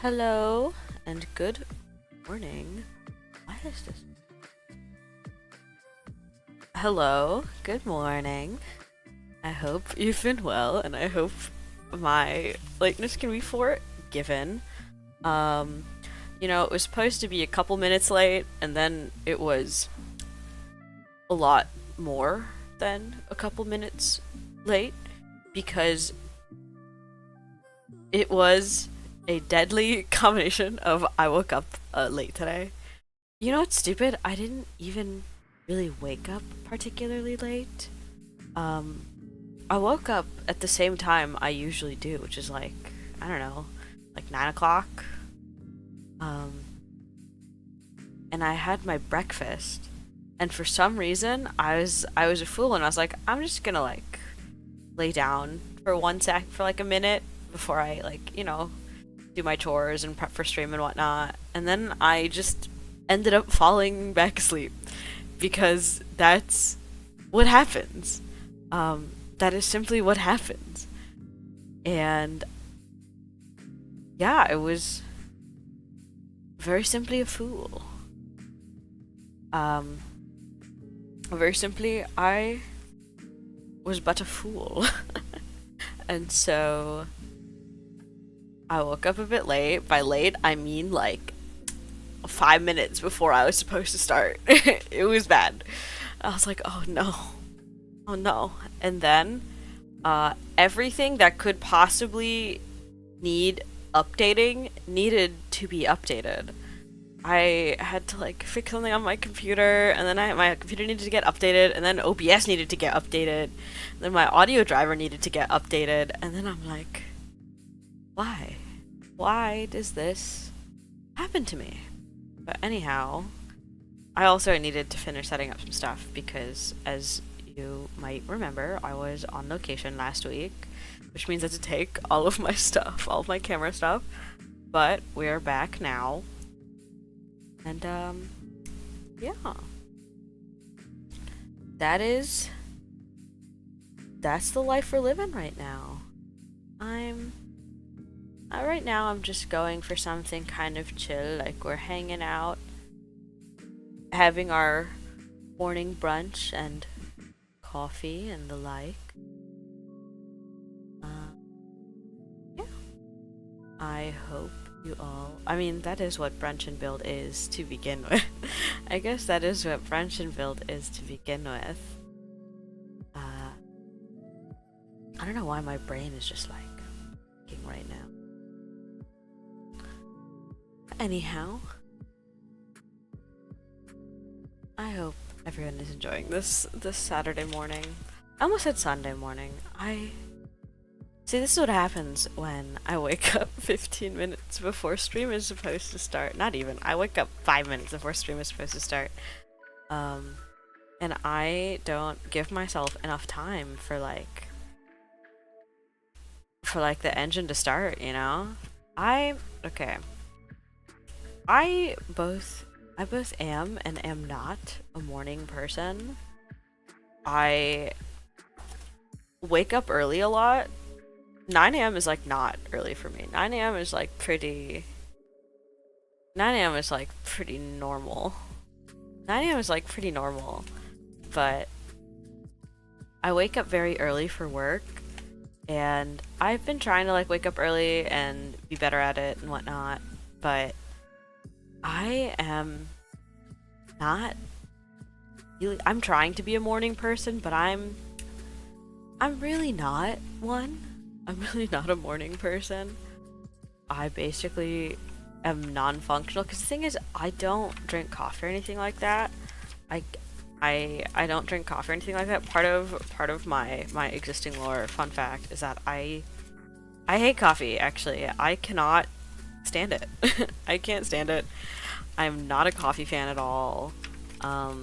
Hello and good morning. Why is this? Hello, good morning. I hope you've been well, and I hope my lateness can be forgiven. Um, it was supposed to be a couple minutes late, and then it was a lot more than a couple minutes late because it was a deadly combination of I woke up late today. You know what's stupid? I didn't even really wake up particularly late. Um, I woke up at the same time I usually do, which is like, I don't know, like 9 o'clock. Um, and I had my breakfast, and for some reason I was a fool, and I was like, I'm just gonna like lay down for for like a minute before I do my chores and prep for stream and whatnot, and then I just ended up falling back asleep because that's what happens. That is simply what happens. And yeah, it was very simply a fool. Um, Very simply, I was but a fool. And so I woke up a bit late. By late, I mean like 5 minutes before I was supposed to start. It was bad. I was like, oh no. Oh no. And then everything that could possibly need updating needed to be updated. I had to like fix something on my computer, and then my computer needed to get updated, and then OBS needed to get updated, and then my audio driver needed to get updated, and then I'm like, why? Why does this happen to me? But anyhow, I also needed to finish setting up some stuff because, as you might remember, I was on location last week, which means I had to take all of my stuff, all of my camera stuff, but we're back now. And, yeah. That's the life we're living right now. Right now I'm just going for something kind of chill, like we're hanging out, having our morning brunch and coffee and the like. Yeah. I hope you all. I mean, that is what Brunch and Build is to begin with. I guess that is what Brunch and Build is to begin with. I don't know why my brain is just like working right now. Anyhow, I hope everyone is enjoying this Saturday morning. I almost said Sunday morning. See, this is what happens when I wake up 15 minutes before stream is supposed to start. Not even. I wake up 5 minutes before stream is supposed to start. And I don't give myself enough time for like the engine to start, you know? Okay. I both am and am not a morning person. I wake up early a lot. 9 a.m. is like not early for me. 9 a.m. is like pretty 9 a.m. is like pretty normal. 9 a.m. is like pretty normal. But I wake up very early for work, and I've been trying to like wake up early and be better at it and whatnot, but I am not really. I'm trying to be a morning person, but I'm really not one. I'm really not a morning person. I basically am non-functional because the thing is, I don't drink coffee or anything like that. I don't drink coffee or anything like that. Part of my existing lore, fun fact, is that I hate coffee. Actually, I cannot stand it. I can't stand it. I'm not a coffee fan at all. Oh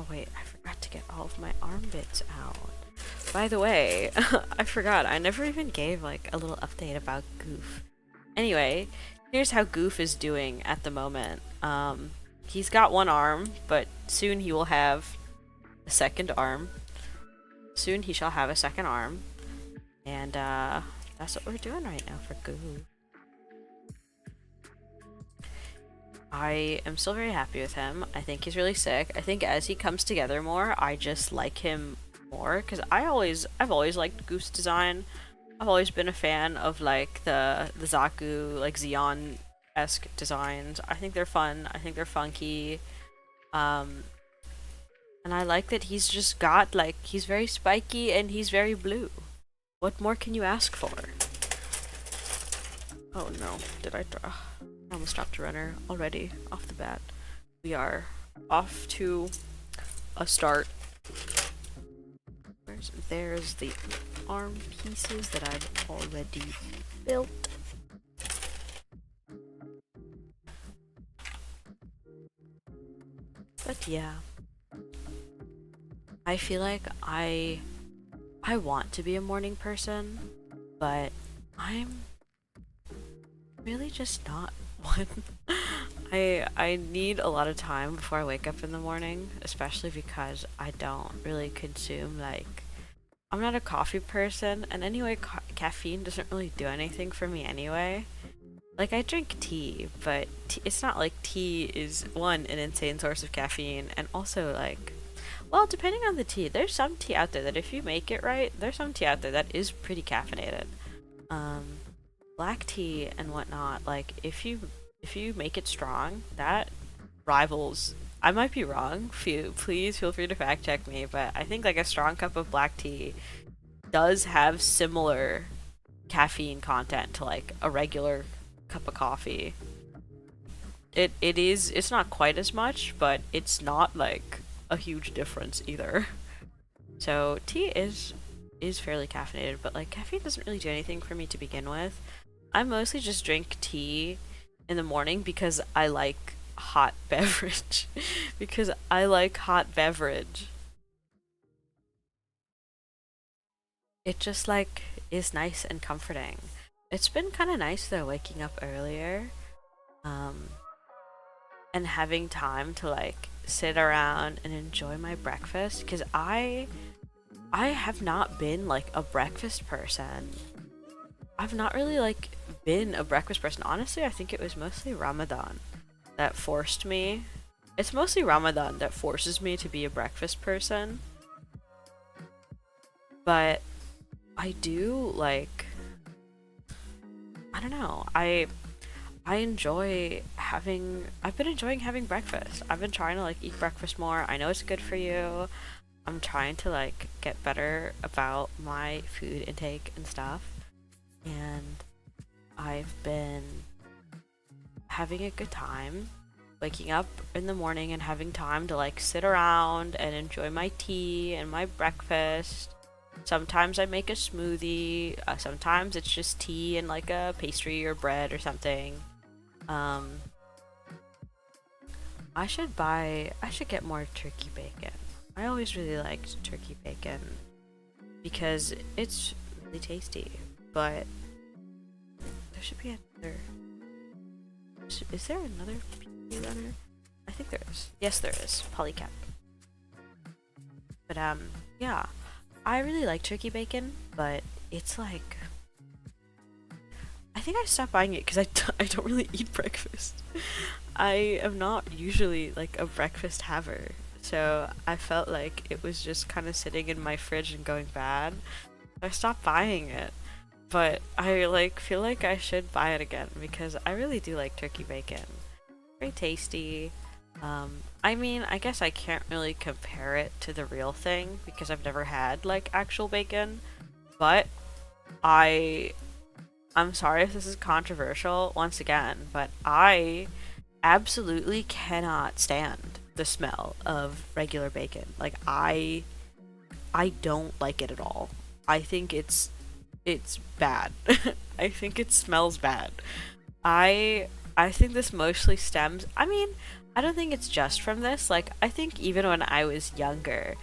wait, I forgot to get all of my armpits out. By the way, I forgot. I never even gave like a little update about Gouf. Anyway, here's how Gouf is doing at the moment. He's got one arm, but soon he will have a second arm. Soon he shall have a second arm. And that's what we're doing right now for Gouf. I am still very happy with him. I think he's really sick. I think as he comes together more, I just like him more because I've always liked Goof's design. I've always been a fan of like the Zaku like Xeon esque designs. I think they're fun. I think they're funky. Um, and I like that he's just got like he's very spiky and he's very blue. What more can you ask for? Oh no, did I draw? I almost dropped a runner already off the bat. We are off to a start. There's the arm pieces that I've already built. But yeah, I feel like I want to be a morning person, but I'm really just not one. I need a lot of time before I wake up in the morning, especially because I don't really consume like I'm not a coffee person, and anyway, caffeine doesn't really do anything for me anyway. Like, I drink tea, but it's not like tea is, one, an insane source of caffeine, and also, like, well, depending on the tea, there's some tea out there that if you make it right, there's some tea out there that is pretty caffeinated. Um, Black tea and whatnot, like, if you make it strong, that rivals. I might be wrong. Please feel free to fact check me, but I think like a strong cup of black tea does have similar caffeine content to like a regular cup of coffee. It's not quite as much, but it's not like a huge difference either. So tea is fairly caffeinated, but like caffeine doesn't really do anything for me to begin with. I mostly just drink tea in the morning because I like hot beverage. Because I like hot beverage. It just like is nice and comforting. It's been kind of nice though waking up earlier um and having time to like sit around and enjoy my breakfast because I have not been like a breakfast person. I've not really like been a breakfast person. Honestly, I think it was mostly Ramadan that forced me. It's mostly Ramadan that forces me to be a breakfast person. But I do like I don't know. I enjoy having I've been enjoying having breakfast. I've been trying to like eat breakfast more. I know it's good for you. I'm trying to like get better about my food intake and stuff. And I've been having a good time waking up in the morning and having time to like sit around and enjoy my tea and my breakfast. Sometimes I make a smoothie, sometimes it's just tea and like a pastry or bread or something. Um, I should get more turkey bacon. I always really liked turkey bacon because it's really tasty, but there should be another. Is there another PC runner? I think there is. Yes, there is. Polycap. But yeah, I really like turkey bacon, but it's like I think I stopped buying it because I don't really eat breakfast. I am not usually like a breakfast haver, so I felt like it was just kind of sitting in my fridge and going bad. I stopped buying it, but I like feel like I should buy it again because I really do like turkey bacon. Very tasty. I mean, I guess I can't really compare it to the real thing because I've never had like actual bacon, but I I'm sorry if this is controversial once again, but I absolutely cannot stand the smell of regular bacon. Like I don't like it at all. I think it's bad. I think it smells bad. I think this mostly stems. I mean, I don't think it's just from this. Like I think even when I was younger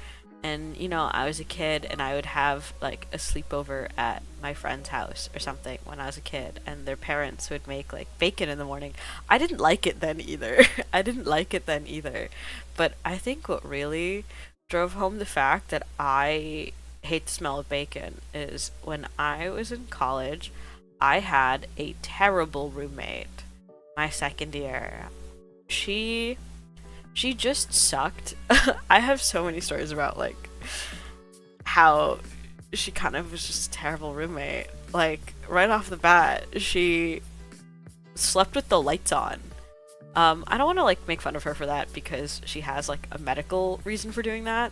and I was a kid and I would have like a sleepover at my friend's house or something when I was a kid and their parents would make like bacon in the morning. I didn't like it then either. I didn't like it then either. But I think what really drove home the fact that I hate the smell of bacon is when I was in college, I had a terrible roommate my second year. she she just sucked. I have so many stories about like how she kind of was just a terrible roommate. Like right off the bat, she slept with the lights on. I don't want to like make fun of her for that because she has like a medical reason for doing that,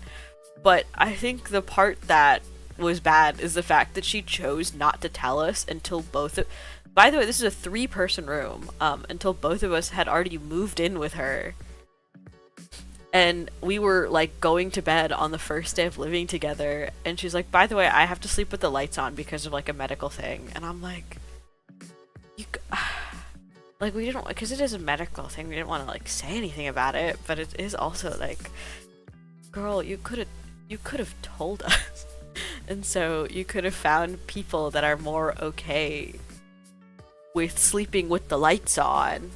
but I think the part that was bad is the fact that she chose not to tell us until both of, by the way, this is a 3-person room, until both of us had already moved in with her. And we were like going to bed on the first day of living together, and she's like, by the way, I have to sleep with the lights on because of like a medical thing. And I'm like, you like, we didn't, because it is a medical thing, we didn't want to like say anything about it, but it is also like, girl, you could have told us. And so you could have found people that are more okay with sleeping with the lights on.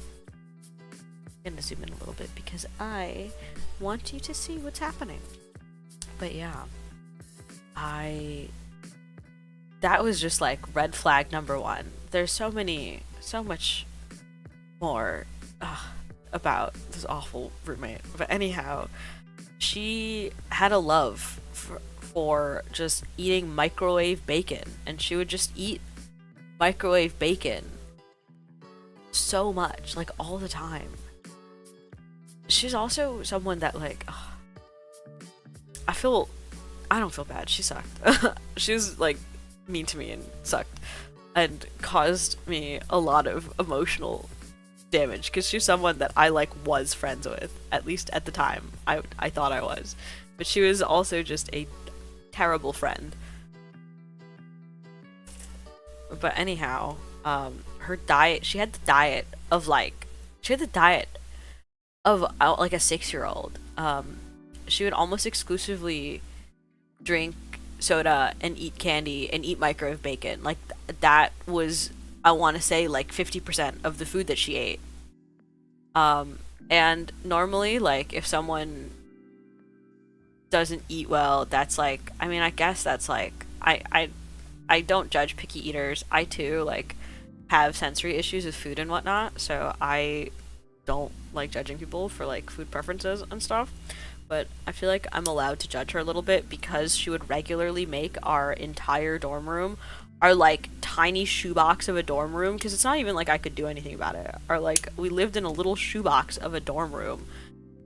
I'm gonna zoom in a little bit because I want you to see what's happening. But yeah, that was just like red flag number one. There's so much more about this awful roommate. But anyhow, she had a love for just eating microwave bacon, and she would just eat microwave bacon so much, like all the time. She's also someone that like, I don't feel bad. She sucked. She was like mean to me and sucked and caused me a lot of emotional damage because she's someone that I like was friends with, at least at the time. I thought I was, but she was also just a terrible friend. But anyhow, her diet, she had the diet of like like a 6-year-old. She would almost exclusively drink soda and eat candy and eat microwave bacon. Like that was, I want to say, like 50% of the food that she ate. And normally, like if someone doesn't eat well, that's like, I mean, I guess that's like, I don't judge picky eaters. I too like have sensory issues with food and whatnot, so I don't like judging people for like food preferences and stuff. But I feel like I'm allowed to judge her a little bit because she would regularly make our entire dorm room, our like tiny shoebox of a dorm room, because it's not even like I could do anything about it. Or like we lived in a little shoebox of a dorm room,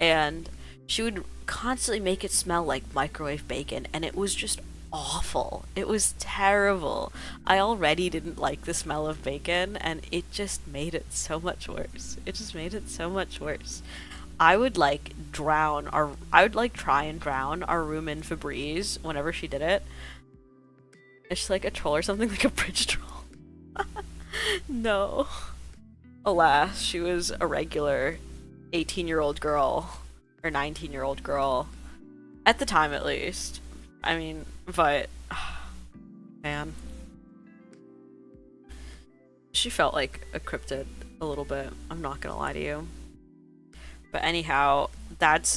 and she would constantly make it smell like microwave bacon, and it was just awful. It was terrible. I already didn't like the smell of bacon, and it just made it so much worse. It just made it so much worse. I would like try and drown our room in Febreze whenever she did it. It's just like a troll or something, like a bridge troll. No. Alas, she was a regular 18-year-old girl, or 19-year-old girl. At the time, at least. I mean, but man, she felt like a cryptid a little bit. I'm not gonna lie to you. But anyhow,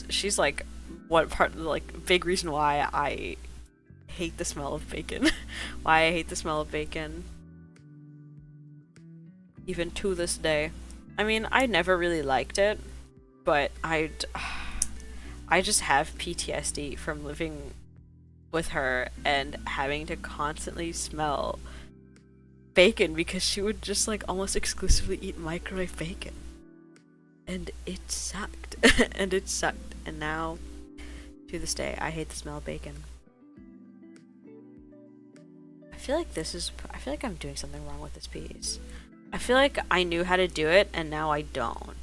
she's like what part of the like big reason why I hate the smell of bacon. Why I hate the smell of bacon, even to this day. I mean, I never really liked it, but I just have PTSD from living with her and having to constantly smell bacon because she would just like almost exclusively eat microwave bacon. And it sucked. And it sucked. And now, to this day, I hate the smell of bacon. I feel like I'm doing something wrong with this piece. I feel like I knew how to do it and now I don't.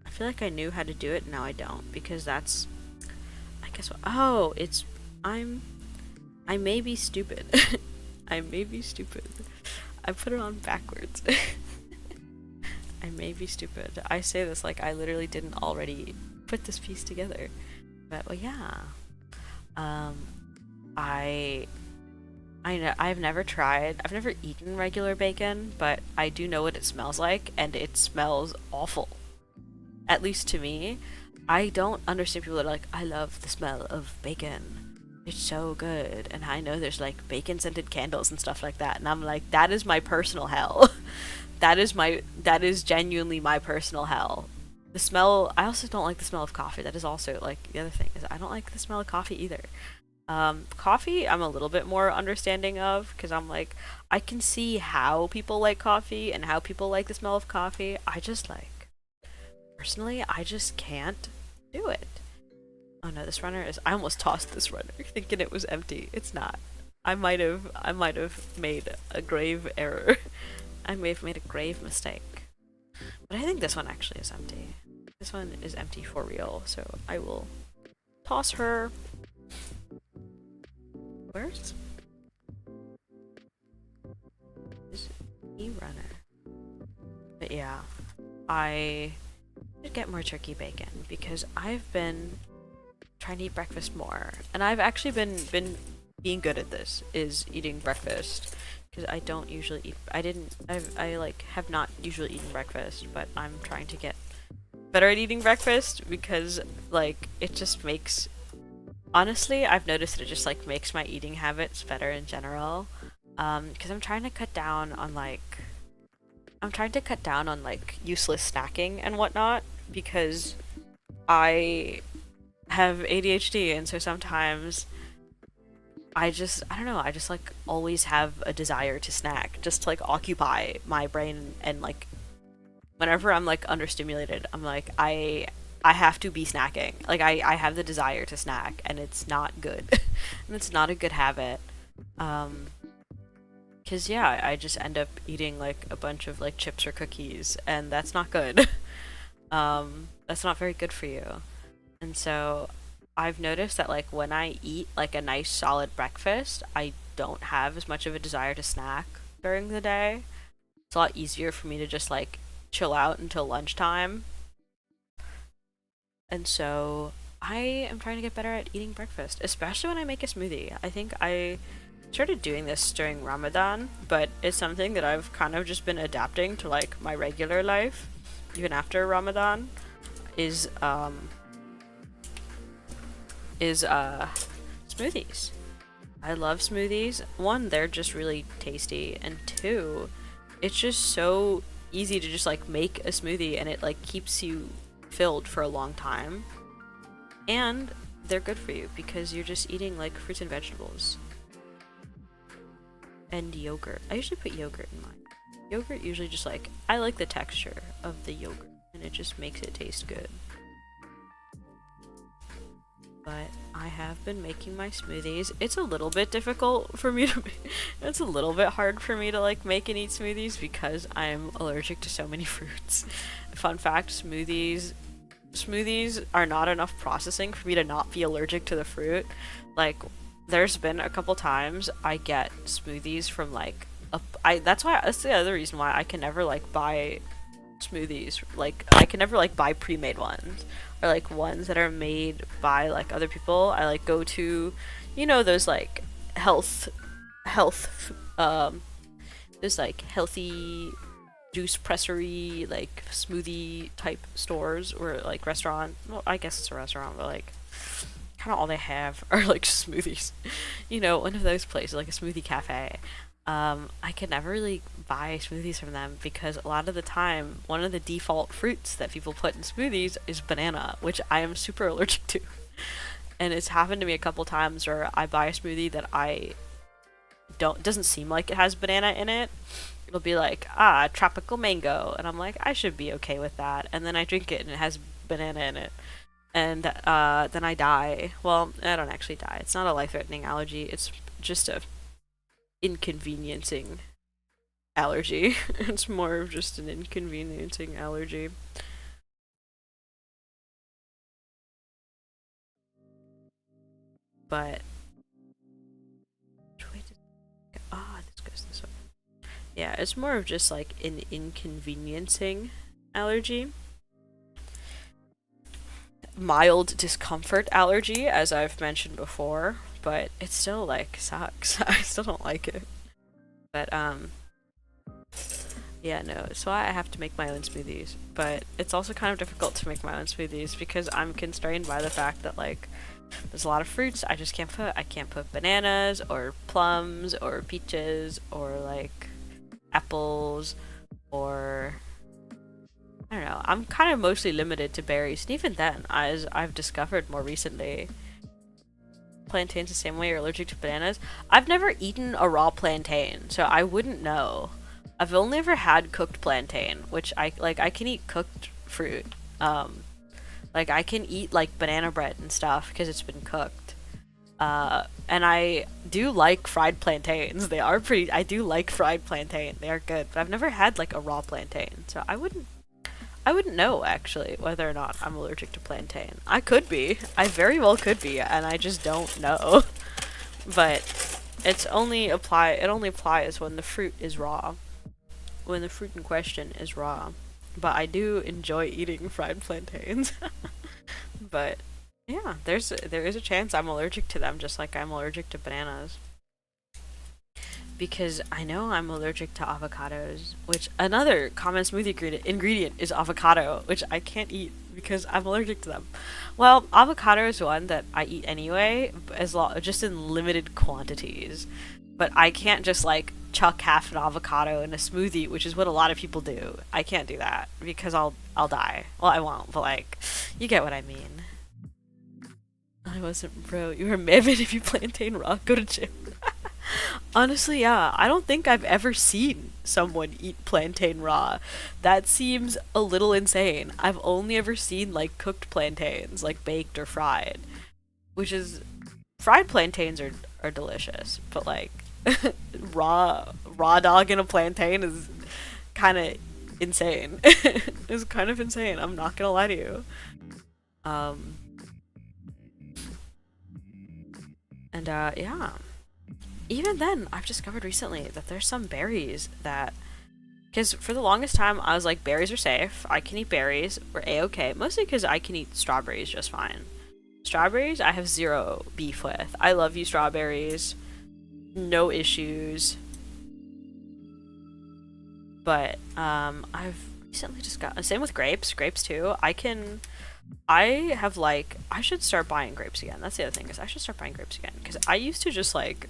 I feel like I knew how to do it and now I don't, because that's, I guess what, oh, I may be stupid. I may be stupid. I put it on backwards. I may be stupid. I say this like I literally didn't already put this piece together. But well, yeah. I know I've never eaten regular bacon, but I do know what it smells like, and it smells awful. At least to me. I don't understand people that are like, I love the smell of bacon. It's so good. And I know there's like bacon scented candles and stuff like that. And I'm like, that is my personal hell. That is genuinely my personal hell. The smell, I also don't like the smell of coffee. That is also like the other thing is I don't like the smell of coffee either. Coffee, I'm a little bit more understanding of because I'm like, I can see how people like coffee and how people like the smell of coffee. I just like, personally, I just can't do it. Oh no, this runner is, I almost tossed this runner thinking it was empty. It's not. I might have made a grave error. I may have made a grave mistake. But I think this one actually is empty. This one is empty for real, so I will toss her. Where's this e-runner? But yeah, I should get more turkey bacon because I've been trying to eat breakfast more, and I've actually been being good at this, is eating breakfast, because I don't usually eat. I like have not usually eaten breakfast, but I'm trying to get better at eating breakfast because like it just makes. Honestly, I've noticed that it just like makes my eating habits better in general. Because I'm trying to cut down on like useless snacking and whatnot because I have ADHD, and so sometimes I don't know, I just like always have a desire to snack just to like occupy my brain, and like whenever I'm like understimulated, I'm like I have to be snacking. Like I have the desire to snack, and it's not good. And it's not a good habit. Um 'Cause yeah, I just end up eating like a bunch of like chips or cookies, and that's not good. That's not very good for you. And so I've noticed that like when I eat like a nice solid breakfast, I don't have as much of a desire to snack during the day. It's a lot easier for me to just like chill out until lunchtime. And so I am trying to get better at eating breakfast, especially when I make a smoothie. I think I started doing this during Ramadan, but it's something that I've kind of just been adapting to like my regular life, even after Ramadan, is smoothies. I love smoothies. One, they're just really tasty, and two, it's just so easy to just like make a smoothie and it like keeps you filled for a long time. And they're good for you because you're just eating like fruits and vegetables. And yogurt. I usually put yogurt in mine. Yogurt usually just like, I like the texture of the yogurt and it just makes it taste good. But I have been making my smoothies. It's a little bit difficult for me to it's a little bit hard for me to like make and eat smoothies because I'm allergic to so many fruits. Fun fact, smoothies are not enough processing for me to not be allergic to the fruit. Like there's been a couple times I get smoothies from like that's the other reason why I can never like buy smoothies. Like I can never like buy pre-made ones or like ones that are made by like other people. I like go to, you know, those like health those like healthy juice pressery like smoothie type stores or like restaurant. Well, I guess it's a restaurant, but like kind of all they have are like smoothies. You know, one of those places like a smoothie cafe. I can never really buy smoothies from them because a lot of the time, one of the default fruits that people put in smoothies is banana, which I am super allergic to. And it's happened to me a couple times where I buy a smoothie that I don't doesn't seem like it has banana in it. It'll be like, tropical mango, and I'm like, I should be okay with that. And then I drink it and it has banana in it. And then I die. Well, I don't actually die. It's not a life-threatening allergy. It's just a inconveniencing allergy. It's more of just an inconveniencing allergy. But this goes this way. Yeah, it's more of just like an inconveniencing allergy. Mild discomfort allergy, as I've mentioned before, but it still like sucks. I still don't like it. But yeah, no. So I have to make my own smoothies, but it's also kind of difficult to make my own smoothies because I'm constrained by the fact that like there's a lot of fruits I just can't put. I can't put bananas or plums or peaches or like apples or I don't know. I'm kind of mostly limited to berries, and even then, as I've discovered more recently, plantains the same way you're allergic to bananas. I've never eaten a raw plantain, so I wouldn't know. I've only ever had cooked plantain, which I can eat cooked fruit. Um, like I can eat like banana bread and stuff because it's been cooked. And I do like fried plantains. They are pretty. I do like fried plantain. They are good, but I've never had like a raw plantain, so I wouldn't know actually whether or not I'm allergic to plantain. I could be. I very well could be, and I just don't know. But it only applies when the fruit is raw. When the fruit in question is raw. But I do enjoy eating fried plantains. But yeah, there is a chance I'm allergic to them just like I'm allergic to bananas. Because I know I'm allergic to avocados, which another common smoothie ingredient is avocado, which I can't eat because I'm allergic to them. Well, avocado is one that I eat anyway, just in limited quantities. But I can't just like chuck half an avocado in a smoothie, which is what a lot of people do. I can't do that because I'll die. Well, I won't, but like, you get what I mean. I wasn't, bro. You were mammoth if you plantain raw. Go to gym. Honestly, yeah, I don't think I've ever seen someone eat plantain raw. That seems a little insane. I've only ever seen like cooked plantains, like baked or fried, which is fried plantains are delicious, but like raw dog in a plantain is kind of insane. It's kind of insane. I'm not gonna lie to you. Um, yeah. Even then, I've discovered recently that there's some berries that, because for the longest time I was like, berries are safe, I can eat berries, we're a-okay, mostly because I can eat strawberries just fine. Strawberries I have zero beef with. I love you strawberries, no issues. But I've recently just got, same with grapes too. I should start buying grapes again. That's the other thing, is I should start buying grapes again, because I used to just like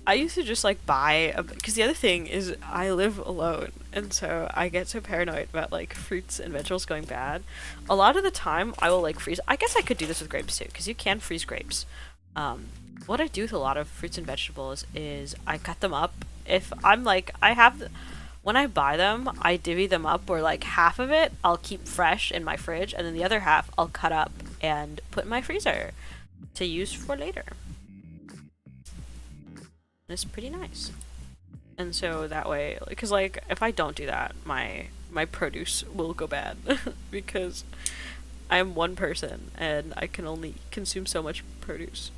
I used to just like buy because the other thing is I live alone, and so I get so paranoid about like fruits and vegetables going bad. A lot of the time I will like freeze. I guess I could do this with grapes too, because you can freeze grapes. What I do with a lot of fruits and vegetables is I cut them up. If I'm like, when I buy them, I divvy them up where like half of it I'll keep fresh in my fridge, and then the other half I'll cut up and put in my freezer to use for later. It's pretty nice. And so that way, because like if I don't do that, my produce will go bad because I'm one person and I can only consume so much produce.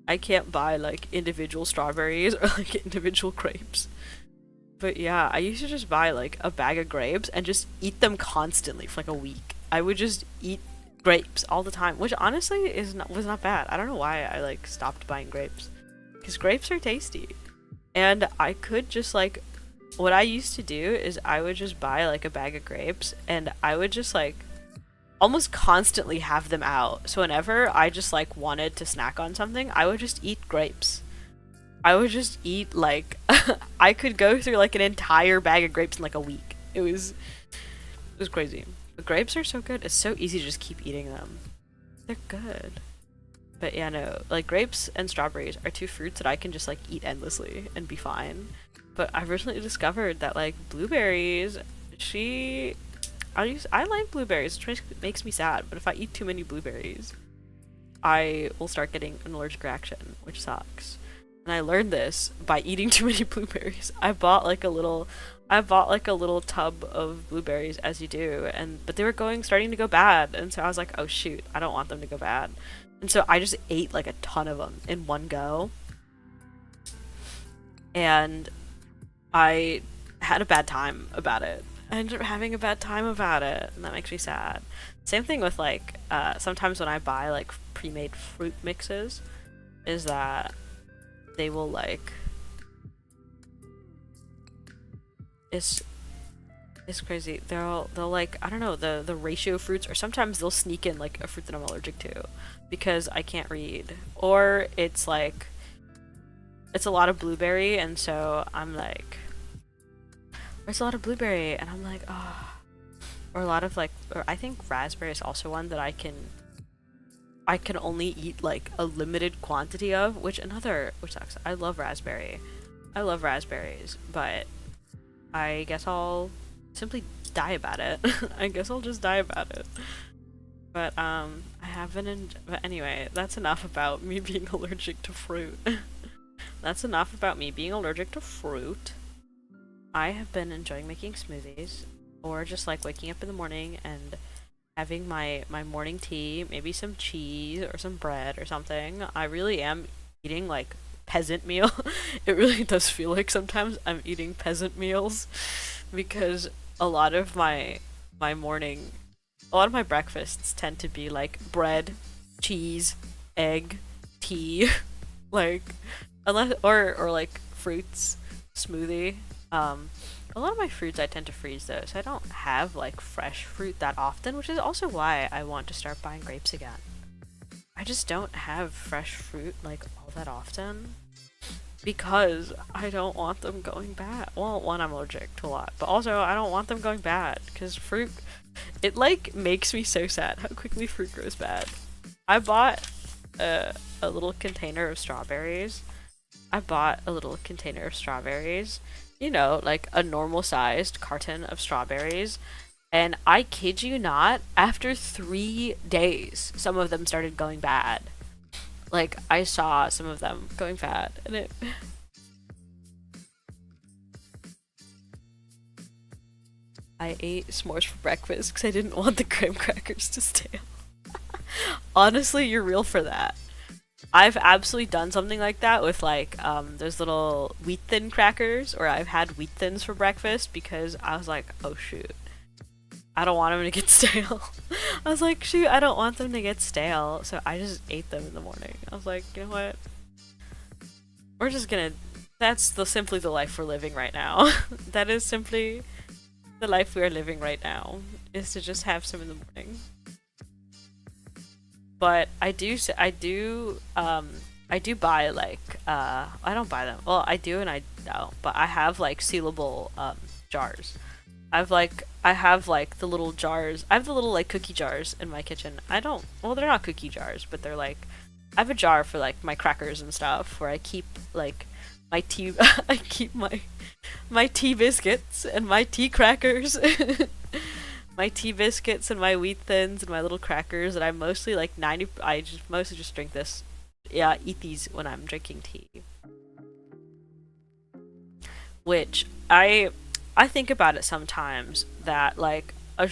I can't buy like individual strawberries or like individual grapes. But yeah, I used to just buy like a bag of grapes and just eat them constantly for like a week. I would just eat grapes all the time, which honestly was not bad. I don't know why I like stopped buying grapes, because grapes are tasty. And I could just like, what I used to do is I would just buy like a bag of grapes and I would just like almost constantly have them out. So whenever I just like wanted to snack on something, I would just eat grapes. I would just eat like I could go through like an entire bag of grapes in like a week. It was crazy. But grapes are so good. It's so easy to just keep eating them. They're good. But yeah, no, like grapes and strawberries are two fruits that I can just like eat endlessly and be fine. But I've recently discovered that like blueberries, I like blueberries, which makes me sad, but if I eat too many blueberries, I will start getting an allergic reaction, which sucks. And I learned this by eating too many blueberries. I bought like a little tub of blueberries, as you do, but they were starting to go bad, and so I was like, oh shoot, I don't want them to go bad. And so I just ate like a ton of them in one go. And I had a bad time about it. I ended up having a bad time about it, and that makes me sad. Same thing with like, sometimes when I buy like pre-made fruit mixes, is that they will like, it's crazy. They'll like, I don't know, the ratio fruits, or sometimes they'll sneak in like a fruit that I'm allergic to because I can't read, or it's like it's a lot of blueberry, and so I'm like, there's a lot of blueberry, and I'm like, oh, or a lot of like, or I think raspberry is also one that I can only eat like a limited quantity of, which sucks. I love raspberry. I love raspberries, but I guess I'll simply die about it. I guess I'll just die about it. But I haven't. But anyway, that's enough about me being allergic to fruit. That's enough about me being allergic to fruit. I have been enjoying making smoothies, or just like waking up in the morning and having my morning tea, maybe some cheese or some bread or something. I really am eating like peasant meal. It really does feel like sometimes I'm eating peasant meals because a lot of my morning, a lot of my breakfasts tend to be like bread, cheese, egg, tea, like unless or like fruits, smoothie. A lot of my fruits I tend to freeze though, so I don't have like fresh fruit that often, which is also why I want to start buying grapes again. I just don't have fresh fruit like all that often because I don't want them going bad. Well, one, I'm allergic to a lot, but also I don't want them going bad because fruit, it like makes me so sad how quickly fruit goes bad. I bought a little container of strawberries. You know, like a normal sized carton of strawberries. And I kid you not, after 3 days, some of them started going bad. Like, I saw some of them going bad, and it. I ate s'mores for breakfast because I didn't want the graham crackers to stale. Honestly, you're real for that. I've absolutely done something like that with like those little wheat thin crackers, or I've had wheat thins for breakfast because I was like, oh shoot, I don't want them to get stale. I was like, shoot, I don't want them to get stale, so I just ate them in the morning. I was like, you know what? We're just gonna. That's simply the life we're living right now. That is simply the life we are living right now. Is to just have some in the morning. But I do buy like I don't buy them. Well, I do and I don't. But I have like sealable jars. I have like the little jars. I have the little like cookie jars in my kitchen. I don't. Well, they're not cookie jars, but they're like. I have a jar for like my crackers and stuff where I keep like my tea. I keep my tea biscuits and my tea crackers. My tea biscuits and my wheat thins and my little crackers, and I mostly like 90. I just mostly just drink this. Yeah, eat these when I'm drinking tea. Which I think about it sometimes that like a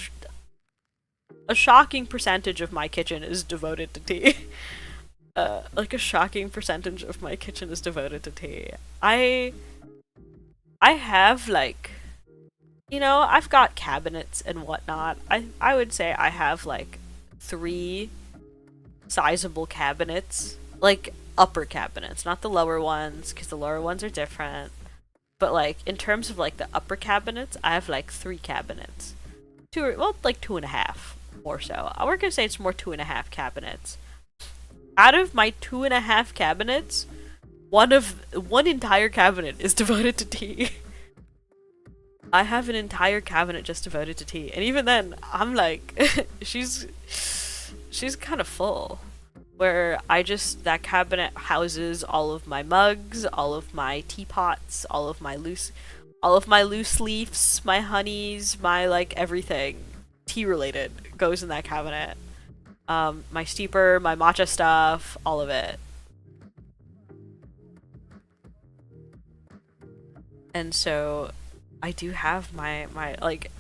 shocking percentage of my kitchen is devoted to tea. Like a shocking percentage of my kitchen is devoted to tea. I have like, you know, I've got cabinets and whatnot. I would say I have like 3 sizable cabinets, like upper cabinets, not the lower ones, because the lower ones are different. But like in terms of like the upper cabinets, I have like 3 cabinets, like 2.5 or so. We're gonna say it's more 2.5 cabinets. Out of my 2.5 cabinets, one entire cabinet is devoted to tea. I have an entire cabinet just devoted to tea, and even then, I'm like, she's kind of full. Where that cabinet houses all of my mugs, all of my teapots, all of my loose leaves, my honeys, my like everything tea related goes in that cabinet. My steeper, my matcha stuff, all of it. And so I do have my like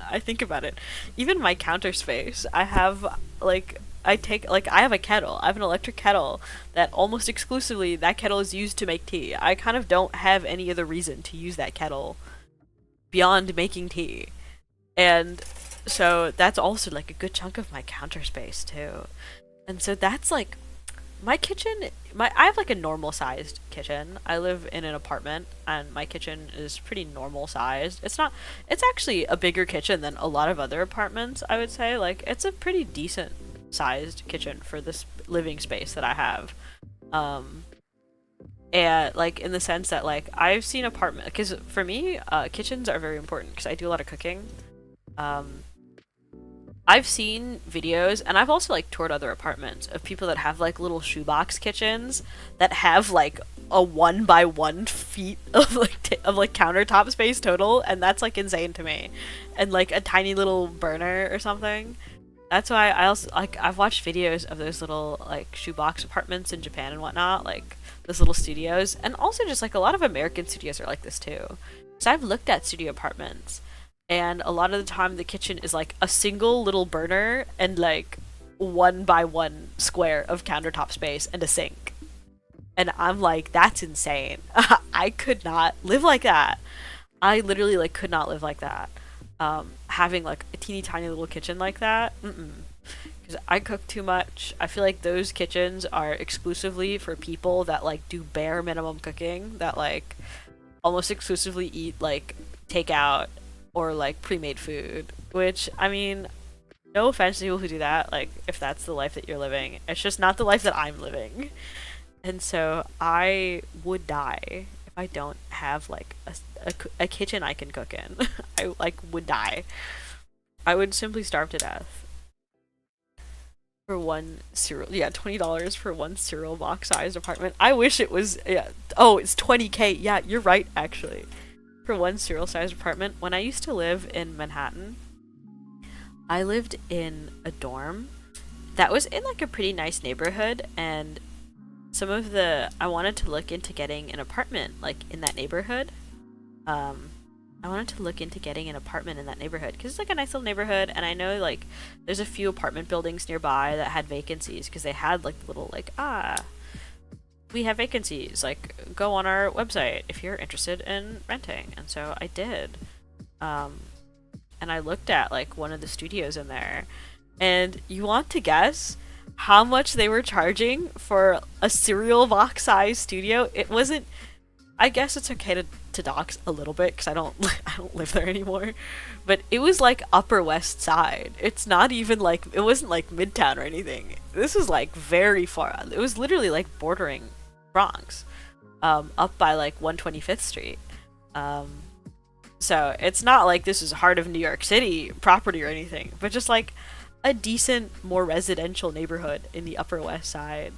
I think about it. Even my counter space, I have like I have a kettle. I have an electric kettle that almost exclusively that kettle is used to make tea. I kind of don't have any other reason to use that kettle beyond making tea. And so that's also like a good chunk of my counter space too. And so that's like my kitchen, I have like a normal sized kitchen. I live in an apartment and my kitchen is pretty normal sized. It's actually a bigger kitchen than a lot of other apartments, I would say. Like it's a pretty decent sized kitchen for this living space that I have. And like in the sense that like I've seen because for me, kitchens are very important because I do a lot of cooking. I've seen videos, and I've also like toured other apartments of people that have like little shoebox kitchens that have like a 1 by 1 feet of like countertop space total, and that's like insane to me. And like a tiny little burner or something. That's why I also like I've watched videos of those little like shoebox apartments in Japan and whatnot, like those little studios, and also just like a lot of American studios are like this too. So I've looked at studio apartments, and a lot of the time the kitchen is like a single little burner and like 1 by 1 square of countertop space and a sink. And I'm like, that's insane. I could not live like that. I literally like could not live like that. Having like a teeny tiny little kitchen like that, because I cook too much. I feel like those kitchens are exclusively for people that like do bare minimum cooking, that like almost exclusively eat like takeout or like pre-made food. Which, I mean, no offense to people who do that. Like, if that's the life that you're living, it's just not the life that I'm living. And so I would die if I don't have like a kitchen I can cook in. I like would die. I would simply starve to death for one cereal. Yeah, $20 for one cereal box sized apartment. I wish it was. Yeah. Oh, it's 20K. Yeah, you're right. Actually, for one cereal sized apartment. When I used to live in Manhattan, I lived in a dorm that was in like a pretty nice neighborhood, and I wanted to look into getting an apartment like in that neighborhood. Um, I wanted to look into getting an apartment in that neighborhood because it's like a nice little neighborhood, and I know like there's a few apartment buildings nearby that had vacancies because they had like little like we have vacancies, like go on our website if you're interested in renting. And so I did. And I looked at like one of the studios in there, and you want to guess how much they were charging for a cereal box size studio? It wasn't. I guess it's okay to dox a little bit because I don't I don't live there anymore, but it was like Upper West Side. It's not even like it wasn't like Midtown or anything. This was like very far. It was literally like bordering Bronx, up by like 125th Street. So it's not like this is heart of New York City property or anything, but just like a decent, more residential neighborhood in the Upper West Side.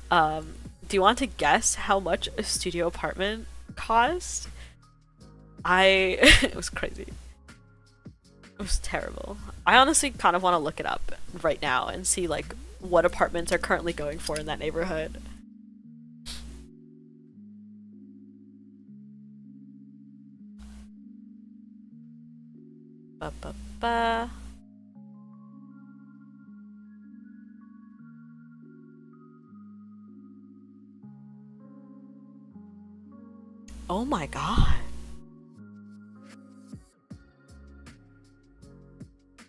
Do you want to guess how much a studio apartment cost? It was crazy. It was terrible. I honestly kind of want to look it up right now and see like what apartments are currently going for in that neighborhood. Ba ba ba. Oh my god.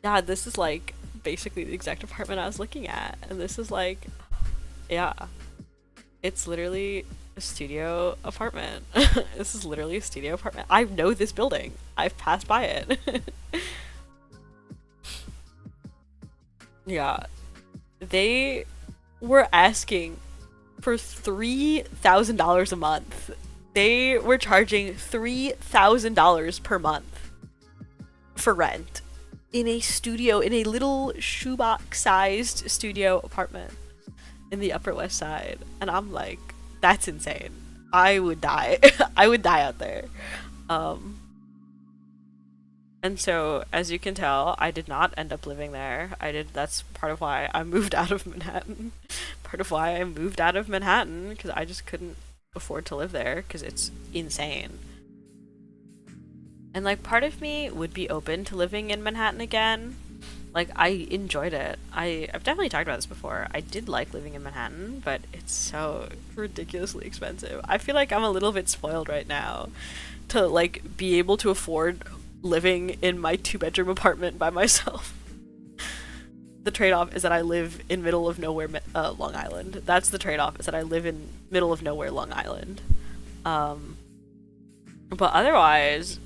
Yeah, this is like basically the exact apartment I was looking at. And this is like, yeah, it's literally a studio apartment. This is literally a studio apartment. I know this building. I've passed by it. Yeah, they were asking for $3,000 a month. They were charging $3,000 per month for rent in a studio, in a little shoebox-sized studio apartment in the Upper West Side. And I'm like, that's insane. I would die. I would die out there. And so, as you can tell, I did not end up living there. That's part of why I moved out of Manhattan. Part of why I moved out of Manhattan, because I just couldn't afford to live there, because it's insane. And like, part of me would be open to living in Manhattan again. Like, I enjoyed it. I've definitely talked about this before. I did like living in Manhattan, but it's so ridiculously expensive. I feel like I'm a little bit spoiled right now to like be able to afford living in my 2-bedroom apartment by myself. The trade-off is that I live in middle of nowhere, Long Island. That's the trade-off, is that I live in middle of nowhere, Long Island. But otherwise,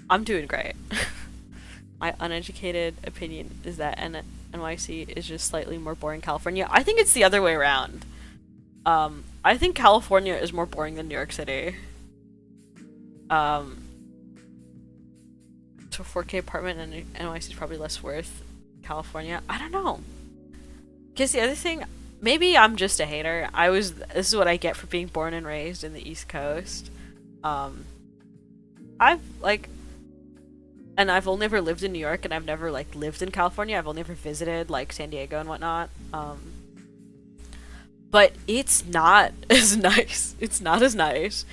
I'm doing great. My uneducated opinion is that NYC is just slightly more boring than California. I think it's the other way around. I think California is more boring than New York City. So 4K apartment in NYC is probably less worth California. I don't know. Because the other thing, maybe I'm just a hater. This is what I get for being born and raised in the East Coast. Um, I've like, and I've only ever lived in New York, and I've never like lived in California. I've only ever visited like San Diego and whatnot. But it's not as nice. It's not as nice.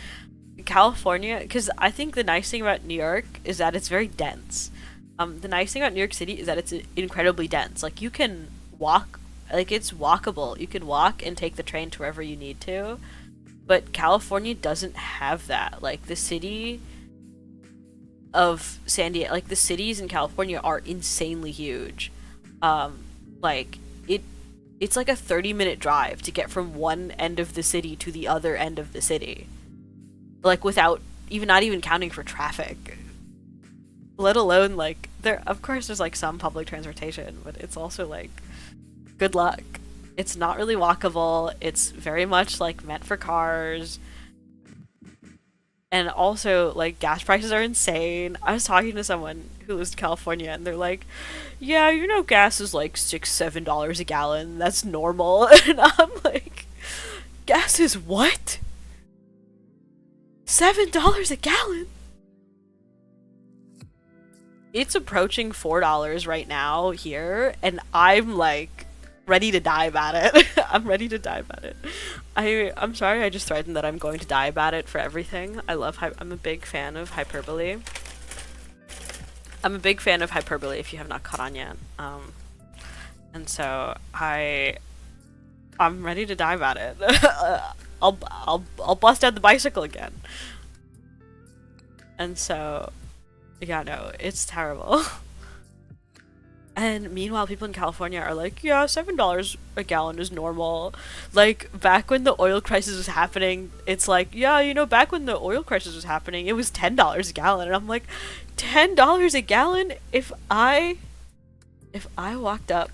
California, because I think the nice thing about New York is that it's very dense. The nice thing about New York City is that it's incredibly dense. Like you can walk, like it's walkable. You can walk and take the train to wherever you need to. But California doesn't have that. Like the city of San Diego, like the cities in California are insanely huge. Like it's like a 30-minute drive to get from one end of the city to the other end of the city. Like without not even counting for traffic. Let alone like of course there's like some public transportation, but it's also like good luck. It's not really walkable. It's very much like meant for cars. And also, like, gas prices are insane. I was talking to someone who lives in California, and they're like, yeah, gas is like $6-7 a gallon. That's normal. And I'm like, gas is what? $7 a gallon? It's approaching $4 right now here, and I'm like, ready to die about it. I'm ready to die about it. I'm sorry I just threatened that I'm going to die about it for everything. I'm a big fan of hyperbole. I'm a big fan of hyperbole if you have not caught on yet. And so I'm ready to die about it. I'll bust out the bicycle again. And so yeah, no, it's terrible. And meanwhile, people in California are like, yeah, $7 a gallon is normal. Like, back when the oil crisis was happening, it's like, yeah, back when the oil crisis was happening, it was $10 a gallon. And I'm like, $10 a gallon? If I walked up,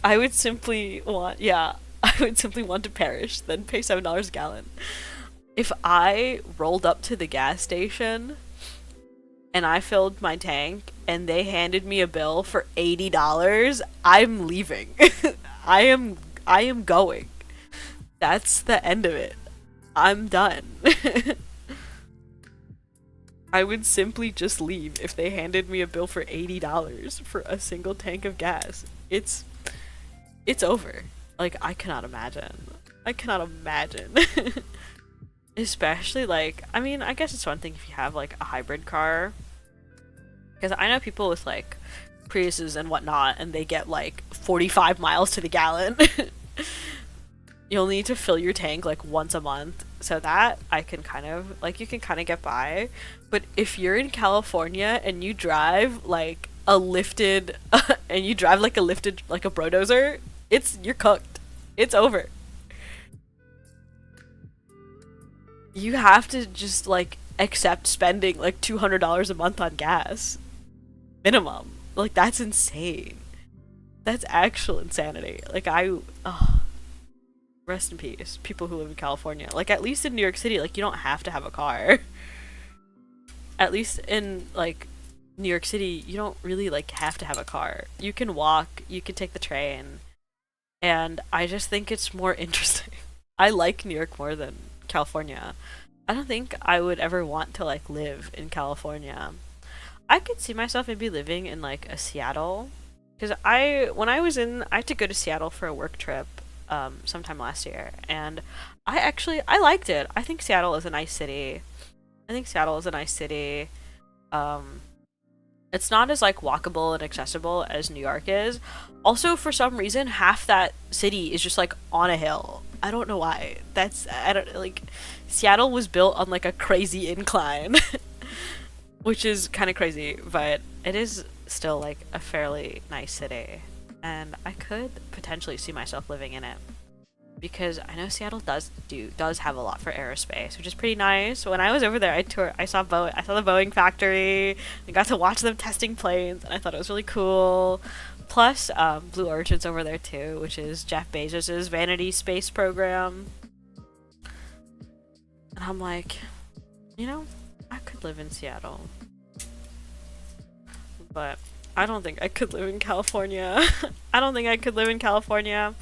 I would simply want to perish than pay $7 a gallon. If I rolled up to the gas station and I filled my tank and they handed me a bill for $80, I'm leaving. I am going. That's the end of it. I'm done. I would simply just leave if they handed me a bill for $80 for a single tank of gas. It's over. Like, I cannot imagine. Especially, like, I mean, I guess it's one thing if you have, like, a hybrid car. Because I know people with, like, Priuses and whatnot, and they get, like, 45 miles to the gallon. You'll need to fill your tank, like, once a month. So that, I can kind of, like, you can kind of get by. But if you're in California and you drive, like, a lifted, like, a Brodozer, you're cooked. It's over. You have to just, like, accept spending, like, $200 a month on gas. Minimum. Like, that's insane. That's actual insanity. Like, rest in peace, people who live in California. Like, at least in New York City, like, you don't have to have a car. At least in, like, New York City, you don't really, like, have to have a car. You can walk, you can take the train, and I just think it's more interesting. I like New York more than California. I don't think I would ever want to, like, live in California. I could see myself maybe living in, like, a Seattle. Because when I had to go to Seattle for a work trip sometime last year, and I liked it. I think Seattle is a nice city. It's not as, like, walkable and accessible as New York is. Also, for some reason, half that city is just, like, on a hill. I don't know why. Seattle was built on, like, a crazy incline. Which is kind of crazy, but it is still, like, a fairly nice city. And I could potentially see myself living in it. Because I know Seattle does have a lot for aerospace, which is pretty nice. When I was over there, I saw the Boeing factory, and got to watch them testing planes, and I thought it was really cool. Plus, Blue Origin's over there too, which is Jeff Bezos's vanity space program. And I'm like, I could live in Seattle. but I don't think I could live in California. I don't think I could live in California.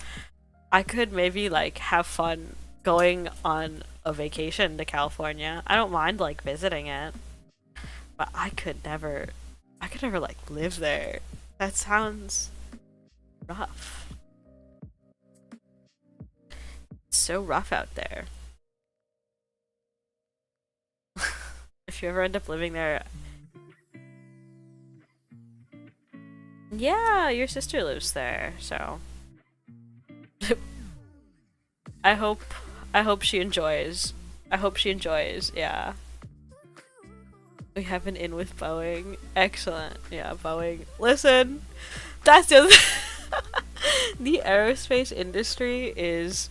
I could maybe like have fun going on a vacation to California. I don't mind like visiting it, but I could never like live there. That sounds rough. It's so rough out there. If you ever end up living there, yeah, your sister lives there, so I hope I hope she enjoys. I hope she enjoys, yeah. We have an in with Boeing. Excellent. Yeah, Boeing. Listen, that's the other the aerospace industry is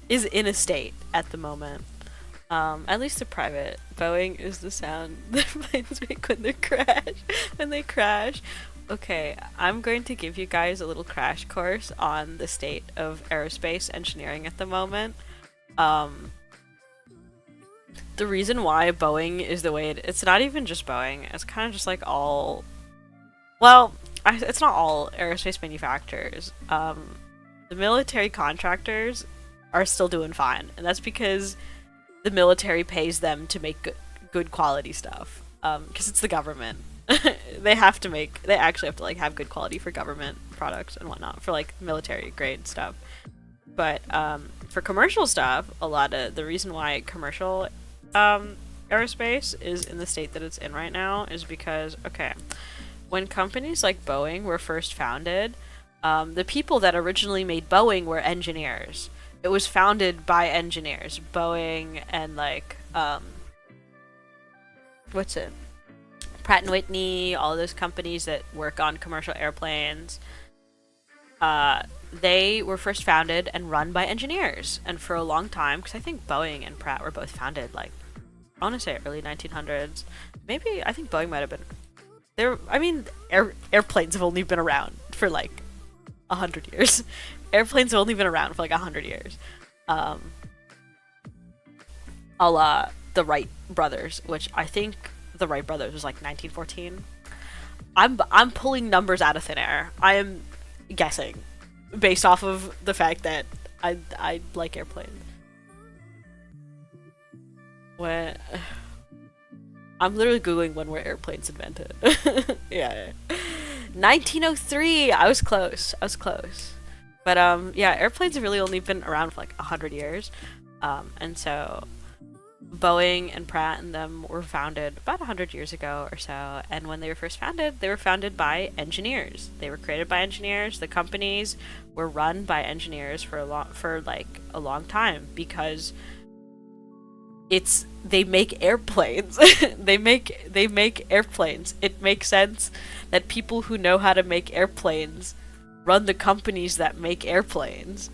in a state at the moment. At least the private. Boeing is the sound that planes make when they crash. When they crash. Okay, I'm going to give you guys a little crash course on the state of aerospace engineering at the moment. The reason why Boeing is the way it's not even just Boeing. It's kind of just like all. Well, it's not all aerospace manufacturers. The military contractors are still doing fine, and that's because the military pays them to make good quality stuff. Because it's the government. They actually have to like have good quality for government products and whatnot for like military grade stuff. But for commercial stuff, a lot of the reason why commercial aerospace is in the state that it's in right now is because, okay, when companies like Boeing were first founded, the people that originally made Boeing were engineers. It was founded by engineers. Boeing and like what's it? Pratt and Whitney, all those companies that work on commercial airplanes. They were first founded and run by engineers, and for a long time, because I think Boeing and Pratt were both founded like I want to say early 1900s. Maybe I think Boeing might have been there. I mean, airplanes have only been around for like 100 years. Airplanes have only been around for like 100 years. A la the Wright brothers, which I think the Wright brothers was like 1914. I'm pulling numbers out of thin air. I am guessing based off of the fact that I like airplanes. When I'm literally googling when were airplanes invented. Yeah. 1903. I was close. But yeah, airplanes have really only been around for like 100 years. And so Boeing and Pratt and them were founded about 100 years ago or so, and when they were first founded, they were founded by engineers. They were created by engineers. The companies were run by engineers for a long time because they make airplanes. they make airplanes. It makes sense that people who know how to make airplanes run the companies that make airplanes.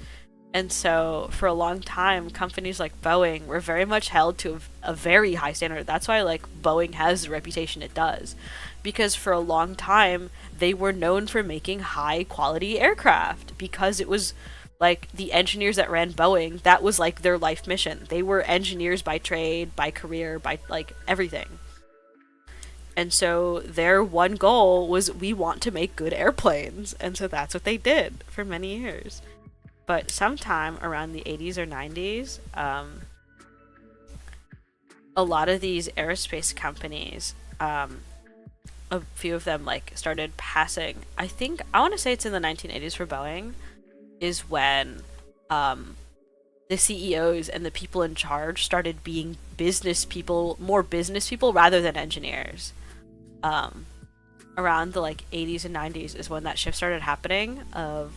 And so, for a long time, companies like Boeing were very much held to a very high standard. That's why, like, Boeing has the reputation it does. Because for a long time, they were known for making high-quality aircraft. Because it was, like, the engineers that ran Boeing, that was, like, their life mission. They were engineers by trade, by career, by, like, everything. And so, their one goal was, we want to make good airplanes. And so that's what they did for many years. But sometime around the 80s or 90s, a lot of these aerospace companies, a few of them like started passing. I want to say it's in the 1980s for Boeing, is when the CEOs and the people in charge started being more business people rather than engineers. Around the like 80s and 90s is when that shift started happening of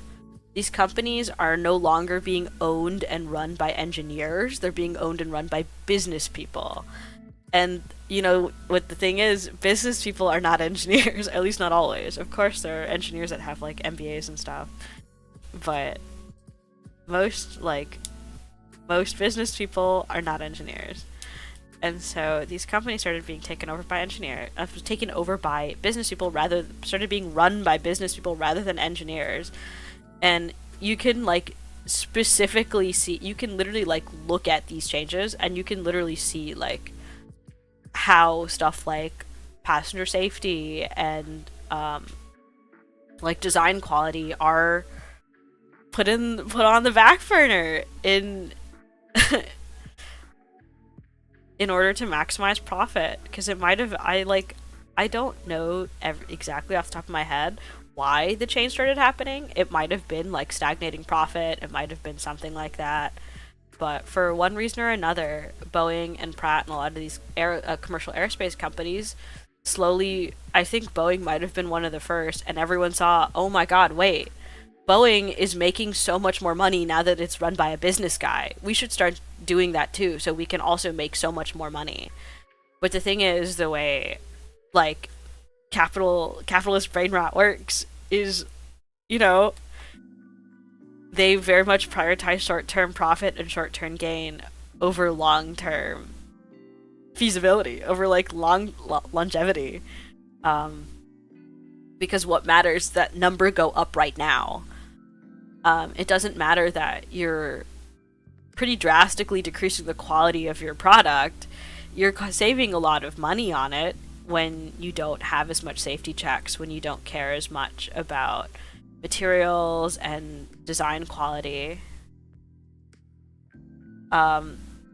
these companies are no longer being owned and run by engineers. They're being owned and run by business people. And, you know, what the thing is, business people are not engineers, at least not always. Of course, there are engineers that have, like, MBAs and stuff. But most business people are not engineers. And so these companies started being taken over by business people started being run by business people rather than engineers. And you can like specifically see, you can literally like look at these changes and you can literally see like how stuff like passenger safety and like design quality are put on the back burner in order to maximize profit, because it might have I don't know exactly off the top of my head why the change started happening. It might have been like stagnating profit, it might have been something like that, but for one reason or another, Boeing and Pratt and a lot of these commercial aerospace companies slowly, I think Boeing might have been one of the first, and everyone saw, oh my god, wait, Boeing is making so much more money now that it's run by a business guy. We should start doing that too, so we can also make so much more money. But the thing is, the way like capitalist brain rot works is, you know, they very much prioritize short-term profit and short-term gain over long-term feasibility, over like longevity. Because what matters, that number go up right now. It doesn't matter that you're pretty drastically decreasing the quality of your product. You're saving a lot of money on it when you don't have as much safety checks, when you don't care as much about materials and design quality.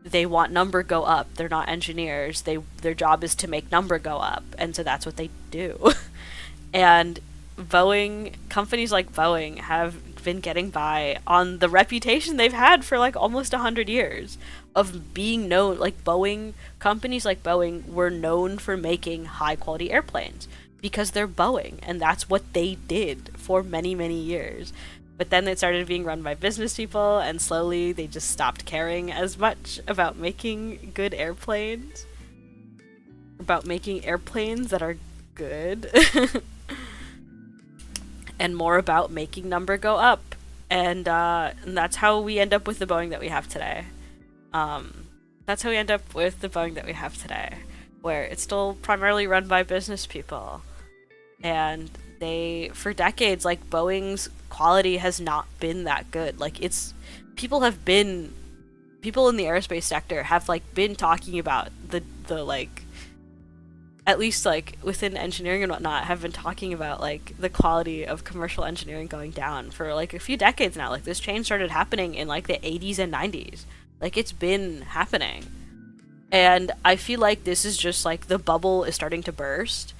They want number go up. They're not engineers. Their job is to make number go up, and so that's what they do. And companies like Boeing have been getting by on the reputation they've had for like almost 100 years of being known. Like companies like Boeing were known for making high quality airplanes because they're Boeing, and that's what they did for many, many years. But then it started being run by business people, and slowly they just stopped caring as much about making good airplanes, about making airplanes that are good, and more about making number go up. And that's how we end up with the Boeing that we have today. That's how we end up with the Boeing that we have today, where it's still primarily run by business people. And for decades, like, Boeing's quality has not been that good. Like, people in the aerospace sector have, like, been talking about the like, at least, like, within engineering and whatnot, have been talking about, like, the quality of commercial engineering going down for, like, a few decades now. Like, this change started happening in, like, the 80s and 90s. Like, it's been happening. And I feel like this is just, like, the bubble is starting to burst,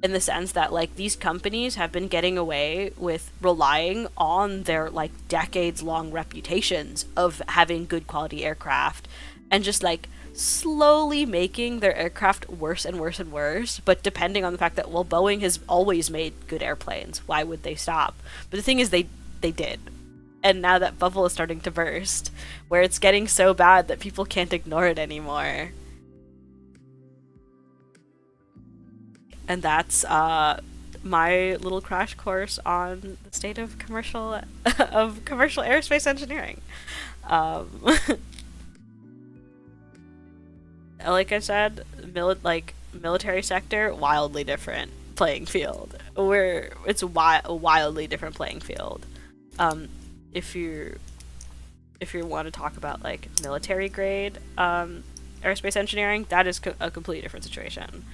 in the sense that, like, these companies have been getting away with relying on their, like, decades-long reputations of having good quality aircraft, and just, like, slowly making their aircraft worse and worse and worse, but depending on the fact that, well, Boeing has always made good airplanes. Why would they stop? But the thing is, they did. And now that bubble is starting to burst, where it's getting so bad that people can't ignore it anymore. And that's my little crash course on the state of commercial aerospace engineering. Like I said, military sector, wildly different playing field. It's a wildly different playing field. If you want to talk about, like, military grade aerospace engineering, that is a completely different situation.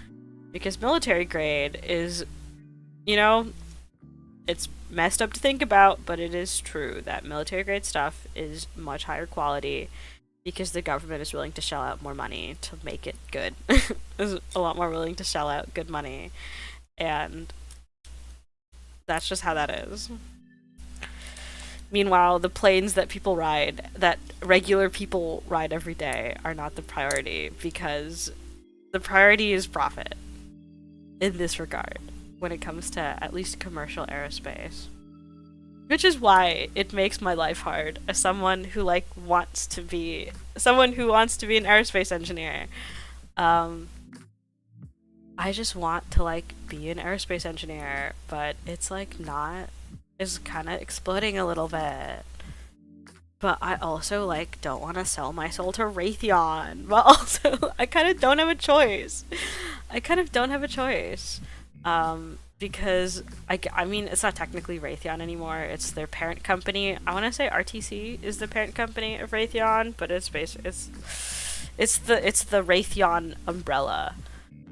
Because military grade is, you know, it's messed up to think about, but it is true that military grade stuff is much higher quality because the government is willing to shell out more money to make it good. Is a lot more willing to shell out good money. And that's just how that is. Meanwhile, the planes that regular people ride every day, are not the priority, because the priority is profit in this regard when it comes to at least commercial aerospace. Which is why it makes my life hard as someone who, like, wants to be an aerospace engineer. I just want to, like, be an aerospace engineer, but it's, like, is kind of exploding a little bit. But I also, like, don't want to sell my soul to Raytheon. But also, I kind of don't have a choice. Because, I mean, it's not technically Raytheon anymore. It's their parent company. I want to say RTC is the parent company of Raytheon, but it's the Raytheon umbrella.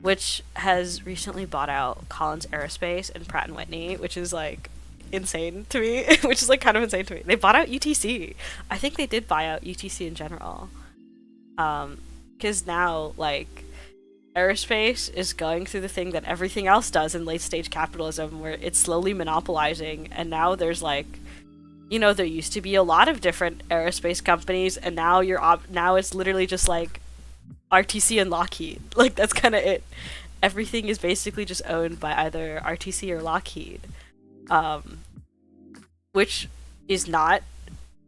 which has recently bought out Collins Aerospace and Pratt and Whitney, which is like insane to me, which is like kind of insane to me. They bought out UTC. I think they did buy out UTC in general. Because now, like, aerospace is going through the thing that everything else does in late stage capitalism, where it's slowly monopolizing, and now there's like, you know, there used to be a lot of different aerospace companies, and now now it's literally just like RTC and Lockheed. Like, that's kind of it. Everything is basically just owned by either RTC or Lockheed, which is not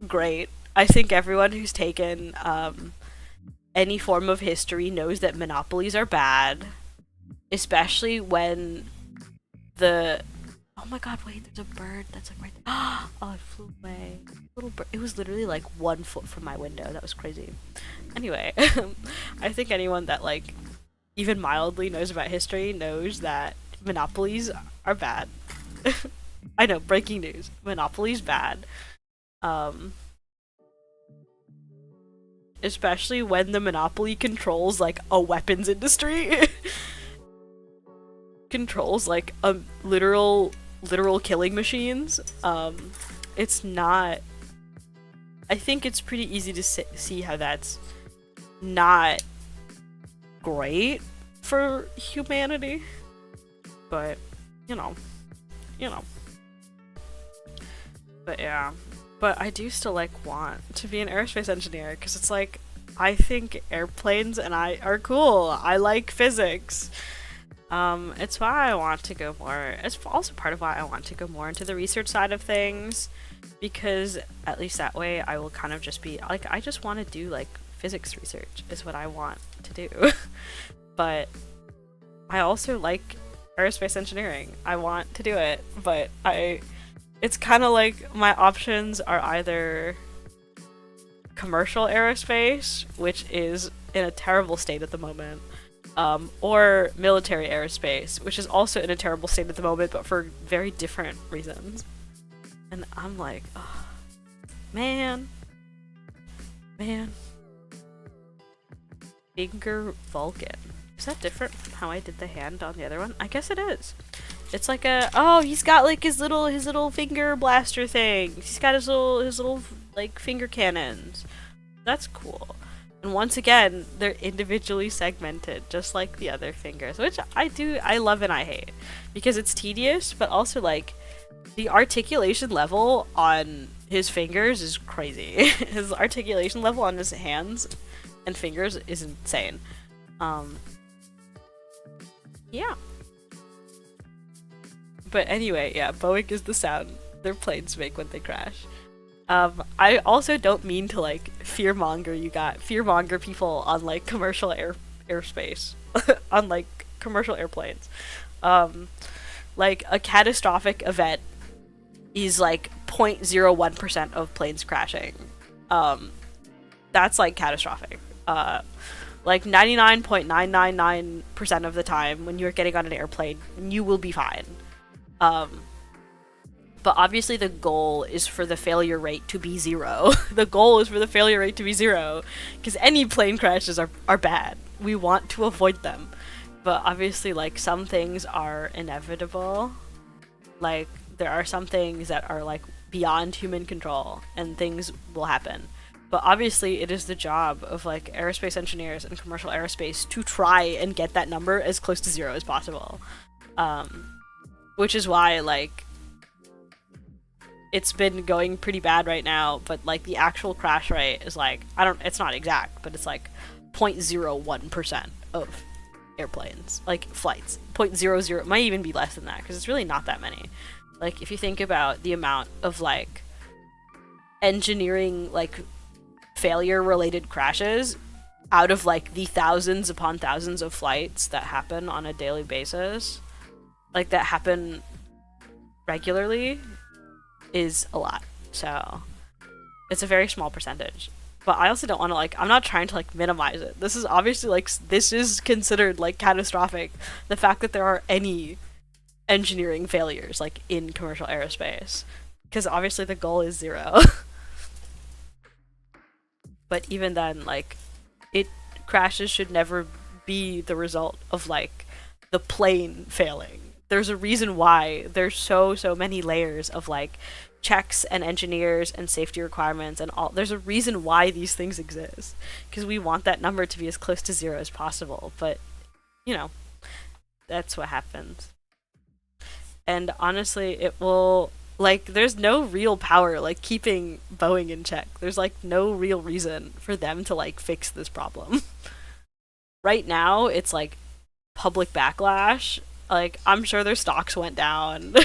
great. I think everyone who's taken any form of history knows that monopolies are bad, especially when the oh my god, wait, there's a bird that's like right there. Oh, it flew away. Little bird. It was literally like 1 foot from my window. That was crazy. Anyway, I think anyone that like even mildly knows about history knows that monopolies are bad. I know, breaking news. Monopolies bad. Especially when the monopoly controls like a weapons industry. Controls like a literal killing machines. It's not, I think it's pretty easy to see how that's not great for humanity, but you know but yeah, but I do still like want to be an aerospace engineer, because it's like, I think airplanes and I are cool. I like physics. It's why I want to go more. It's also part of why I want to go more into the research side of things, because at least that way I will kind of just be like, I just want to do like physics research is what I want to do. But I also like aerospace engineering. I want to do it, but it's kind of like my options are either commercial aerospace, which is in a terrible state at the moment, or military aerospace, which is also in a terrible state at the moment, but for very different reasons. And I'm like, oh, man. Finger Vulcan. Is that different from how I did the hand on the other one? I guess it is. It's like a, oh, he's got like his little finger blaster thing. He's got his little like finger cannons. That's cool. And once again, they're individually segmented, just like the other fingers, which I love and I hate, because it's tedious, but also like the articulation level on his fingers is crazy. His articulation level on his hands and fingers is insane. Yeah. But anyway, yeah, Boeing is the sound their planes make when they crash. I also don't mean to like fearmonger people on like commercial airspace, on like commercial airplanes. Like a catastrophic event is like 0.01% of planes crashing. That's like catastrophic. Like 99.999% of the time when you're getting on an airplane, you will be fine. But obviously the goal is for the failure rate to be 0. The goal is for the failure rate to be 0, because any plane crashes are bad. We want to avoid them. But obviously, like, some things are inevitable. Like, there are some things that are, like, beyond human control, and things will happen. But obviously, it is the job of, like, aerospace engineers and commercial aerospace to try and get that number as close to 0 as possible. Which is why, like, it's been going pretty bad right now, but like the actual crash rate is like, it's not exact, but it's like 0.01% of airplanes, like flights. 0.00, it might even be less than that, because it's really not that many. Like, if you think about the amount of like engineering, like failure related crashes out of like the thousands upon thousands of flights that happen on a daily basis, like that happen regularly, is a lot. So it's a very small percentage. But I also don't want to like, I'm not trying to like minimize it. This is obviously like, this is considered like catastrophic. The fact that there are any engineering failures like in commercial aerospace, because obviously the goal is 0. But even then, like, crashes should never be the result of like the plane failing. There's a reason why there's so many layers of like checks and engineers and safety requirements and all. There's a reason why these things exist, because we want that number to be as close to zero as possible. But you know, that's what happens. And honestly, it will, like, there's no real power like keeping Boeing in check. There's like no real reason for them to like fix this problem. Right now, it's like public backlash. Like, I'm sure their stocks went down.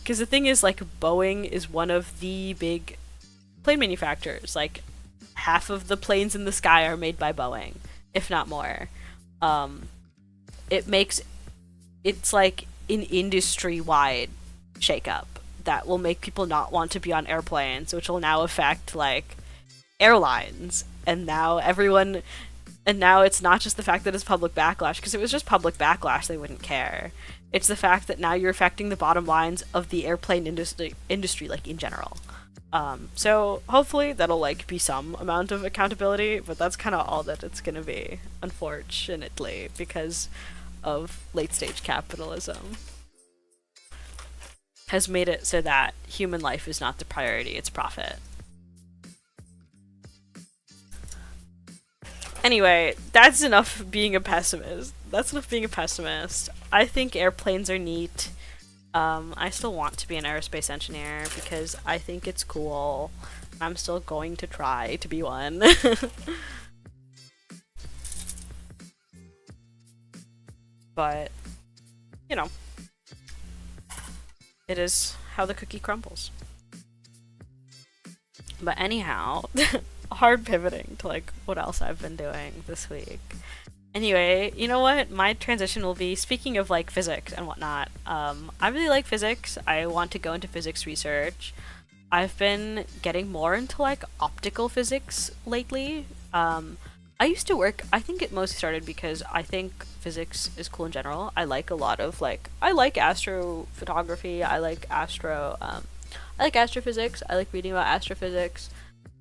Because the thing is, like, Boeing is one of the big plane manufacturers. Like, half of the planes in the sky are made by Boeing, if not more. Um, it makes, it's like an industry-wide shakeup that will make people not want to be on airplanes, which will now affect, like, airlines. And now everyone, and now it's not just the fact that it's public backlash, because if it was just public backlash, they wouldn't care. It's the fact that now you're affecting the bottom lines of the airplane industry, like, in general. So hopefully that'll, like, be some amount of accountability, but that's kind of all that it's gonna be, unfortunately, because of late-stage capitalism has made it so that human life is not the priority, it's profit. Anyway, that's enough being a pessimist. That's enough being a pessimist. I think airplanes are neat. I still want to be an aerospace engineer because I think it's cool. I'm still going to try to be one. But, you know, it is how the cookie crumbles. But anyhow, hard pivoting to like what else I've been doing this week. Anyway, you know what? My transition will be, speaking of like physics and whatnot, I really like physics. I want to go into physics research. I've been getting more into like optical physics lately. I used to work, I think it mostly started because I think physics is cool in general. I like a lot of like, I like astrophotography, I like astrophysics, I like reading about astrophysics.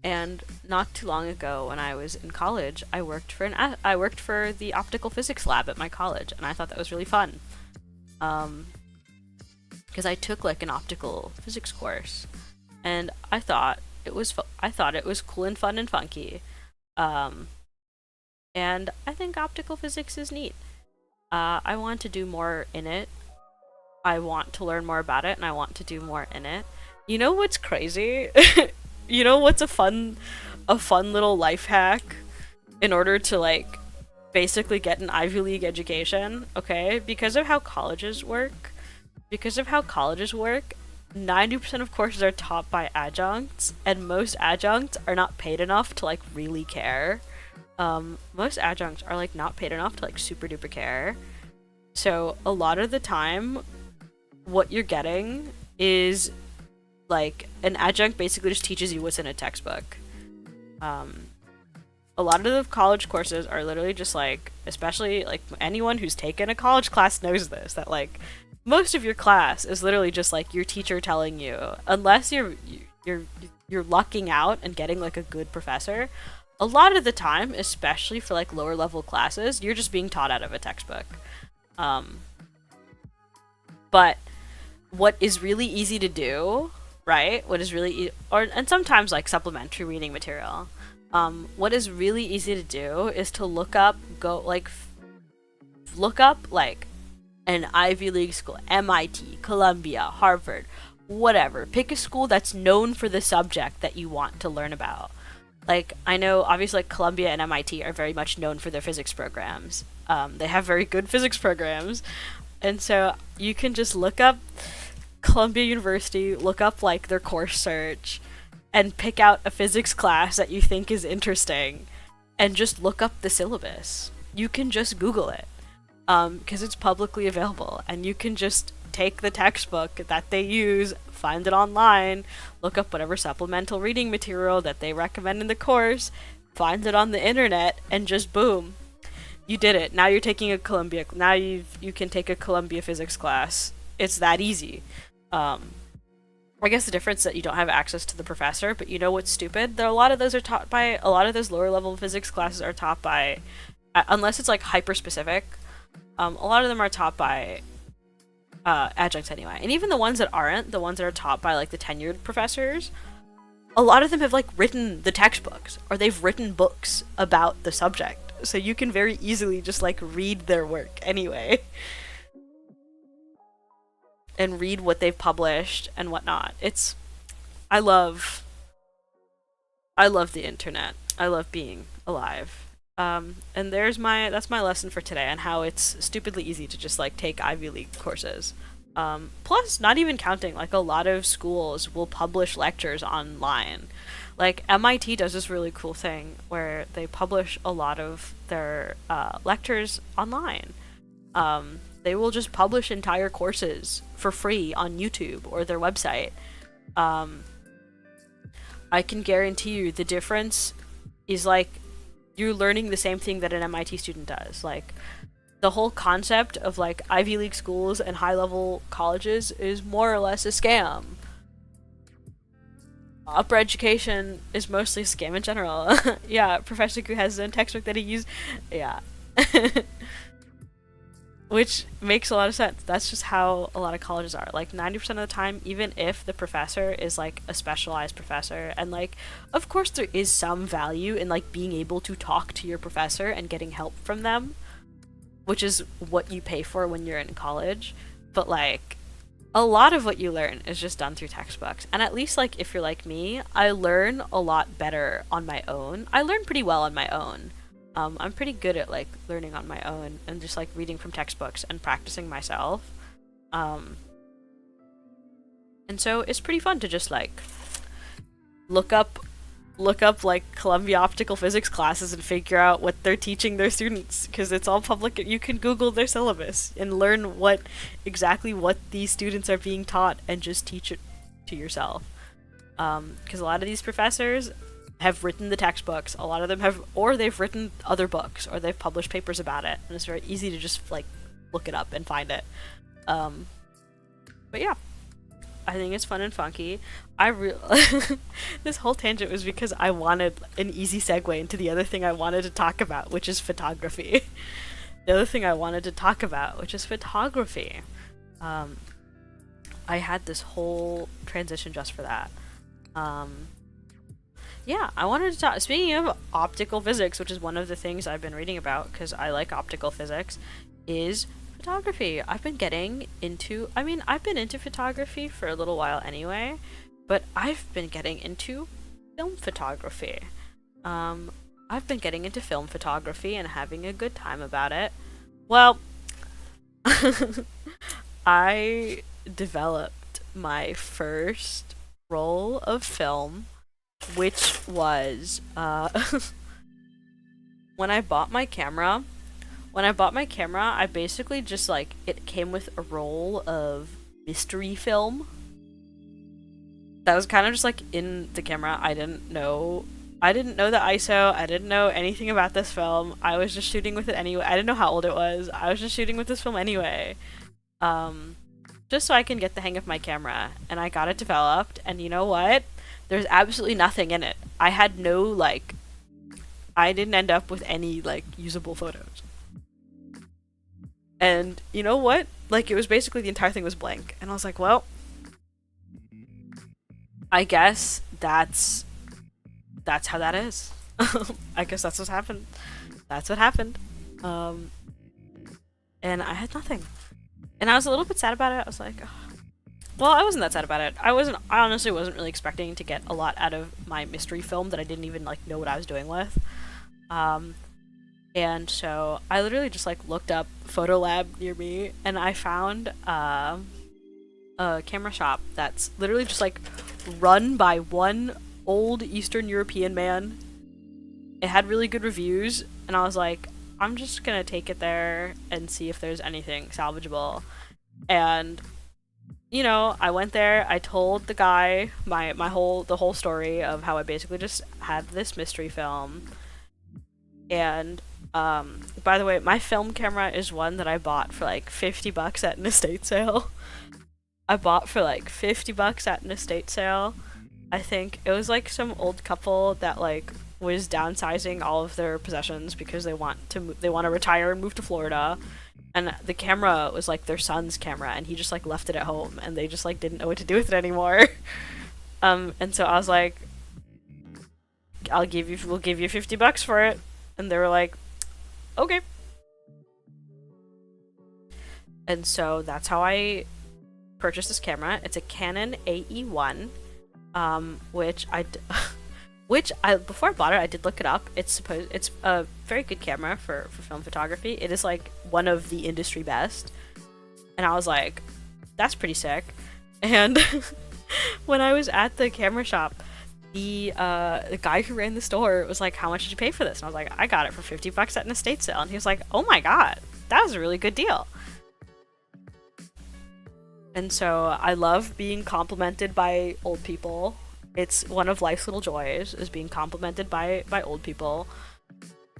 And not too long ago, when I was in college, I worked for the optical physics lab at my college, and I thought that was really fun. Because I took like an optical physics course, and I thought it was cool and fun and funky. And I think optical physics is neat. I want to do more in it. I want to learn more about it, and I want to do more in it. You know what's crazy? You know what's a fun little life hack in order to like basically get an Ivy League education? Okay, because of how colleges work, 90% of courses are taught by adjuncts, and most adjuncts are not paid enough to like really care. Most adjuncts are like not paid enough to like super duper care. So a lot of the time, what you're getting is like an adjunct basically just teaches you what's in a textbook. A lot of the college courses are literally just like, especially like anyone who's taken a college class knows this, that like most of your class is literally just like your teacher telling you, unless you're lucking out and getting like a good professor. A lot of the time, especially for like lower level classes, you're just being taught out of a textbook. But what is really easy to do, right? What is really and sometimes like supplementary reading material. What is really easy to do is to look up like an Ivy League school, MIT, Columbia, Harvard, whatever. Pick a school that's known for the subject that you want to learn about. Like, I know obviously like Columbia and MIT are very much known for their physics programs. They have very good physics programs. And so you can just look up Columbia University, look up like their course search, and pick out a physics class that you think is interesting, and just look up the syllabus. You can just Google it, because it's publicly available, and you can just take the textbook that they use, find it online, look up whatever supplemental reading material that they recommend in the course, find it on the internet, and just boom. You did it. Now you're taking a Columbia. Now you can take a Columbia physics class. It's that easy. I guess the difference is that you don't have access to the professor, but you know what's stupid? There, a lot of those lower level physics classes are taught by, unless it's like hyper specific, A lot of them are taught by adjuncts anyway. And even the ones that aren't, the ones that are taught by like the tenured professors, a lot of them have like written the textbooks or they've written books about the subject. So you can very easily just like read their work anyway. And read what they've published and whatnot. I love the internet. I love being alive. And that's my lesson for today on how it's stupidly easy to just like take Ivy League courses. Plus, not even counting, like a lot of schools will publish lectures online. Like MIT does this really cool thing where they publish a lot of their lectures online. They will just publish entire courses for free on YouTube or their website. I can guarantee you the difference is like you're learning the same thing that an MIT student does. Like the whole concept of like Ivy League schools and high-level colleges is more or less a scam. Upper education is mostly a scam in general. Yeah, Professor Gu has his own textbook that he used. Yeah. Which makes a lot of sense. That's just how a lot of colleges are. Like 90% of the time, even if the professor is like a specialized professor, and like, of course there is some value in like being able to talk to your professor and getting help from them, which is what you pay for when you're in college. But like, a lot of what you learn is just done through textbooks. And at least like if you're like me, I learn a lot better on my own. I learn pretty well on my own. I'm pretty good at like learning on my own and just like reading from textbooks and practicing myself. And so it's pretty fun to just like look up like Columbia Optical Physics classes and figure out what they're teaching their students, because it's all public. You can Google their syllabus and learn exactly what these students are being taught and just teach it to yourself. Because a lot of these professors have written the textbooks. A lot of them they've written other books, or they've published papers about it, and it's very easy to just like look it up and find it. But yeah, I think it's fun and funky. This whole tangent was because I wanted an easy segue into the other thing I wanted to talk about, which is photography. The other thing I wanted to talk about, which is photography. I had this whole transition just for that. Yeah, I wanted to talk, speaking of optical physics, which is one of the things I've been reading about because I like optical physics, is photography. I've been into photography for a little while anyway, but I've been getting into film photography. I've been getting into film photography and having a good time about it. Well, I developed my first roll of film, which was when I bought my camera. I basically just like, it came with a roll of mystery film that was kind of just like in the camera. I didn't know the ISO. I didn't know anything about this film. I was just shooting with it anyway. I didn't know how old it was. I was just shooting with this film anyway. Just so I can get the hang of my camera. And I got it developed, and you know what? There's absolutely nothing in it. I didn't end up with any like usable photos. And you know what? Like, it was basically the entire thing was blank. And I was like, well, I guess that's how that is. I guess that's what happened. That's what happened. And I had nothing. And I was a little bit sad about it. I was like, oh. Well, I wasn't that sad about it. I honestly wasn't really expecting to get a lot out of my mystery film that I didn't even like know what I was doing with. And so I literally just like looked up Photo Lab near me, and I found a camera shop that's literally just like run by one old Eastern European man. It had really good reviews, and I was like, I'm just gonna take it there and see if there's anything salvageable. And you know, I went there, I told the guy the whole story of how I basically just had this mystery film. And by the way, my film camera is one that I bought for like $50 at an estate sale. I bought for like $50 at an estate sale. I think it was like some old couple that like was downsizing all of their possessions because they want to retire and move to Florida. And the camera was like their son's camera, and he just like left it at home, and they just like didn't know what to do with it anymore. And so I was like, we'll give you $50 for it. And they were like, okay. And so that's how I purchased this camera. It's a Canon AE1, which I before I bought it, I did look it up. It's a very good camera for film photography. It is like one of the industry best. And I was like, that's pretty sick. And when I was at the camera shop, the guy who ran the store was like, how much did you pay for this? And I was like, I got it for $50 at an estate sale. And he was like, oh my god, that was a really good deal. And so I love being complimented by old people. It's one of life's little joys, is being complimented by old people.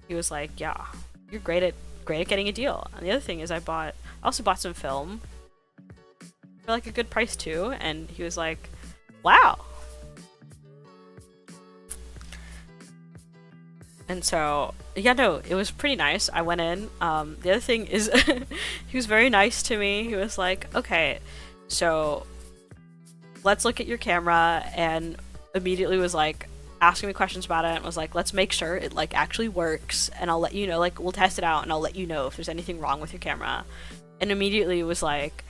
He was like, yeah, you're great at getting a deal. And the other thing is I also bought some film for like a good price too. And he was like, wow. And so, yeah, no, it was pretty nice. I went in. The other thing is he was very nice to me. He was like, okay, so let's look at your camera, and immediately was like asking me questions about it, and was like, let's make sure it like actually works, and I'll let you know, like we'll test it out and I'll let you know if there's anything wrong with your camera. And immediately was like,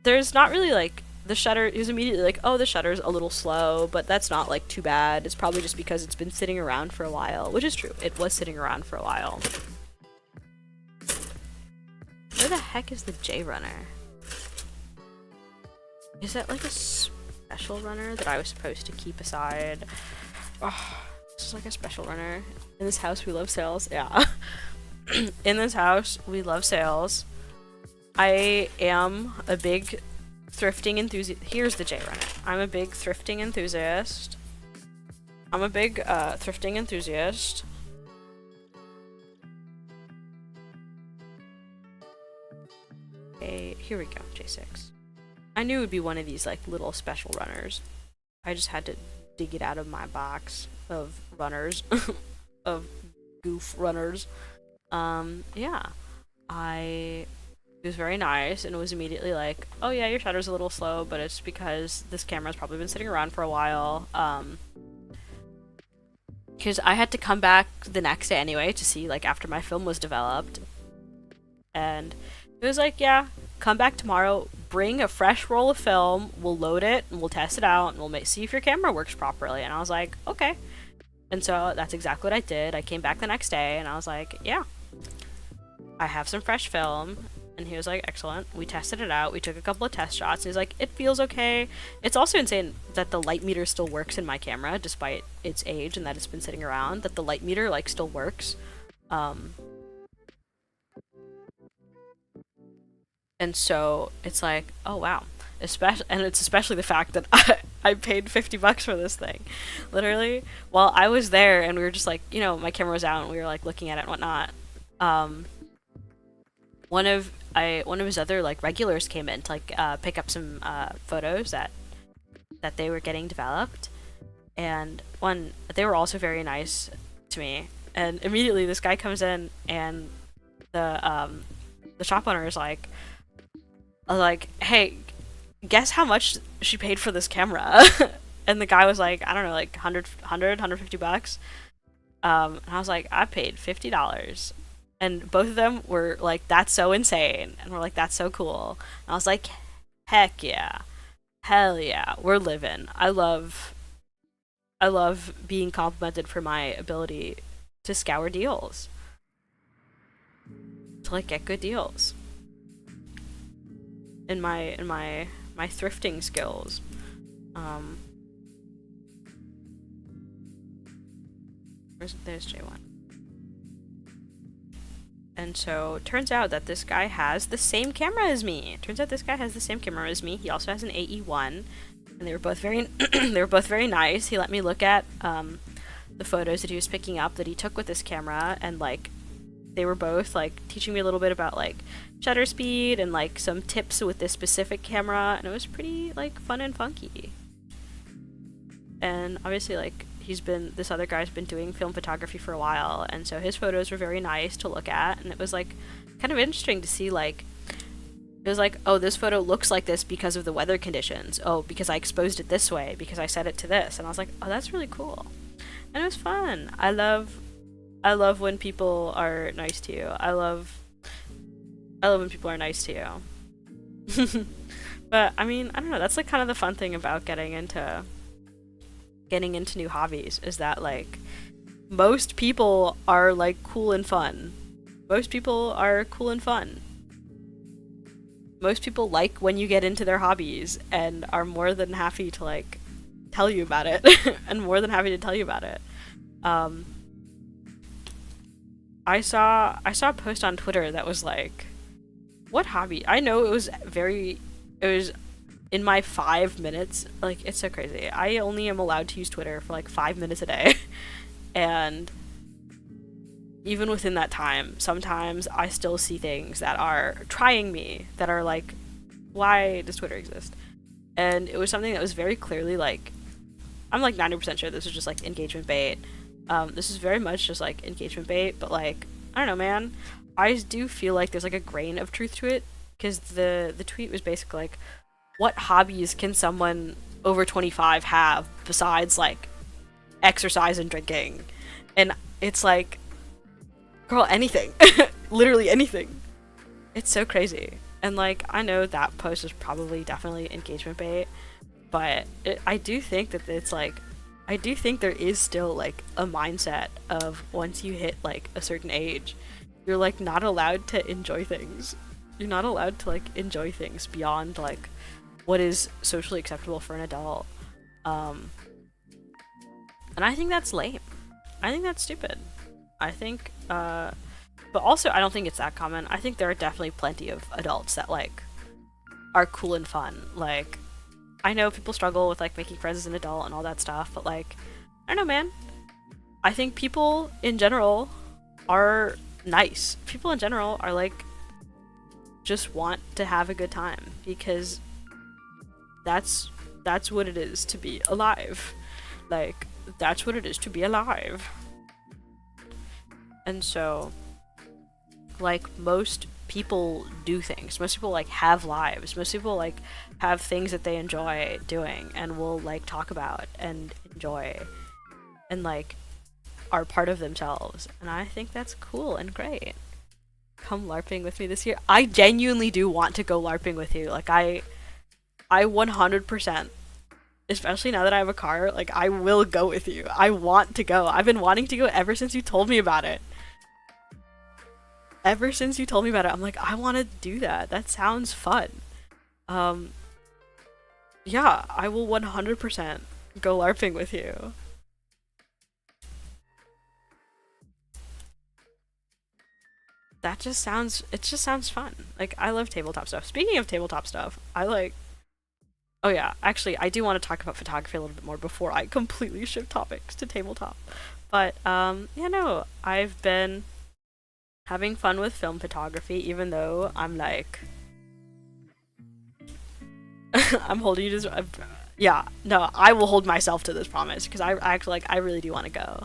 there's not really like the shutter. He was immediately like, oh, the shutter's a little slow, but that's not like too bad. It's probably just because it's been sitting around for a while, which is true. It was sitting around for a while. Where the heck is the J runner? Is that like a special runner that I was supposed to keep aside? Oh, this is like a special runner. In this house, we love sales. Yeah. In this house, we love sales. I am a big thrifting enthusiast. Here's the J runner. I'm a big thrifting enthusiast. Okay, here we go, J6. I knew it would be one of these like little special runners. I just had to dig it out of my box of runners, of Gouf runners. Yeah, it was very nice, and it was immediately like, oh yeah, your shutter's a little slow, but it's because this camera's probably been sitting around for a while. Because I had to come back the next day anyway to see like after my film was developed, and it was like, yeah, come back tomorrow, bring a fresh roll of film, we'll load it, and we'll test it out, and we'll see if your camera works properly. And I was like, okay. And so that's exactly what I did. I came back the next day, and I was like, yeah, I have some fresh film. And he was like, excellent. We tested it out. We took a couple of test shots. And he's like, it feels okay. It's also insane that the light meter still works in my camera, despite its age and that it's been sitting around, that the light meter, like, still works. And so it's like, oh wow. And it's especially the fact that I paid $50 for this thing. Literally, while I was there and we were just like, you know, my camera was out and we were like looking at it and whatnot. One of his other like regulars came in to like pick up some photos that they were getting developed, and they were also very nice to me. And immediately this guy comes in, and the shop owner is like, hey, guess how much she paid for this camera? And the guy was like, I don't know, like $150. And I was like, I paid $50. And both of them were like, that's so insane. And we're like, that's so cool. And I was like, heck yeah. Hell yeah. We're living. I love being complimented for my ability to scour deals. To like get good deals. In my thrifting skills. There's J1. And so, turns out that this guy has the same camera as me. He also has an AE1, and they were both very nice. He let me look at the photos that he was picking up that he took with this camera, and like they were both like teaching me a little bit about like shutter speed and like some tips with this specific camera, and it was pretty like fun and funky. And obviously, like, this other guy's been doing film photography for a while, and so his photos were very nice to look at, and it was like kind of interesting to see like it was like, oh, this photo looks like this because of the weather conditions. Oh, because I exposed it this way, because I set it to this, and I was like, oh, that's really cool, and it was fun. I love when people are nice to you. I love when people are nice to you. But I mean, I don't know. That's like kind of the fun thing about getting into new hobbies is that like most people are like cool and fun. Most people are cool and fun. Most people like when you get into their hobbies and are more than happy to like tell you about it and more than happy to tell you about it. I saw a post on Twitter that was like, what hobby? I know it was in my 5 minutes. Like, it's so crazy. I only am allowed to use Twitter for like 5 minutes a day. And even within that time, sometimes I still see things that are trying me, that are like, why does Twitter exist? And it was something that was very clearly like, I'm like 90% sure this was just like engagement bait. This is very much just like engagement bait, but like, I don't know, man. I do feel like there's like a grain of truth to it, because the tweet was basically like, what hobbies can someone over 25 have besides like exercise and drinking? And it's like, girl, anything. Literally anything. It's so crazy. And like, I know that post is probably definitely engagement bait, but I do think that it's like, I do think there is still like a mindset of once you hit like a certain age, you're like not allowed to enjoy things. You're not allowed to like enjoy things beyond like what is socially acceptable for an adult. And I think that's lame. I think that's stupid. I think, but also I don't think it's that common. I think there are definitely plenty of adults that like are cool and fun. Like, I know people struggle with like making friends as an adult and all that stuff, but like, I don't know, man. I think people in general are nice. People in general are like, just want to have a good time, because that's what it is to be alive. Like, that's what it is to be alive. And so, like, most people do things. Most people like have lives. Most people like have things that they enjoy doing and will like talk about and enjoy and like are part of themselves. And I think that's cool and great. Come LARPing with me this year. I genuinely do want to go LARPing with you. Like, I 100%, especially now that I have a car, like, I will go with you. I want to go. I've been wanting to go ever since you told me about it. Ever since you told me about it, I'm like, I want to do that. That sounds fun. Yeah, I will 100% go LARPing with you. It just sounds fun. Like, I love tabletop stuff. Speaking of tabletop stuff, oh yeah, actually, I do want to talk about photography a little bit more before I completely shift topics to tabletop. But, yeah, no, I've been having fun with film photography, even though I'm like, I'm holding you to, yeah, no, I will hold myself to this promise, because I actually, like, I really do want to go.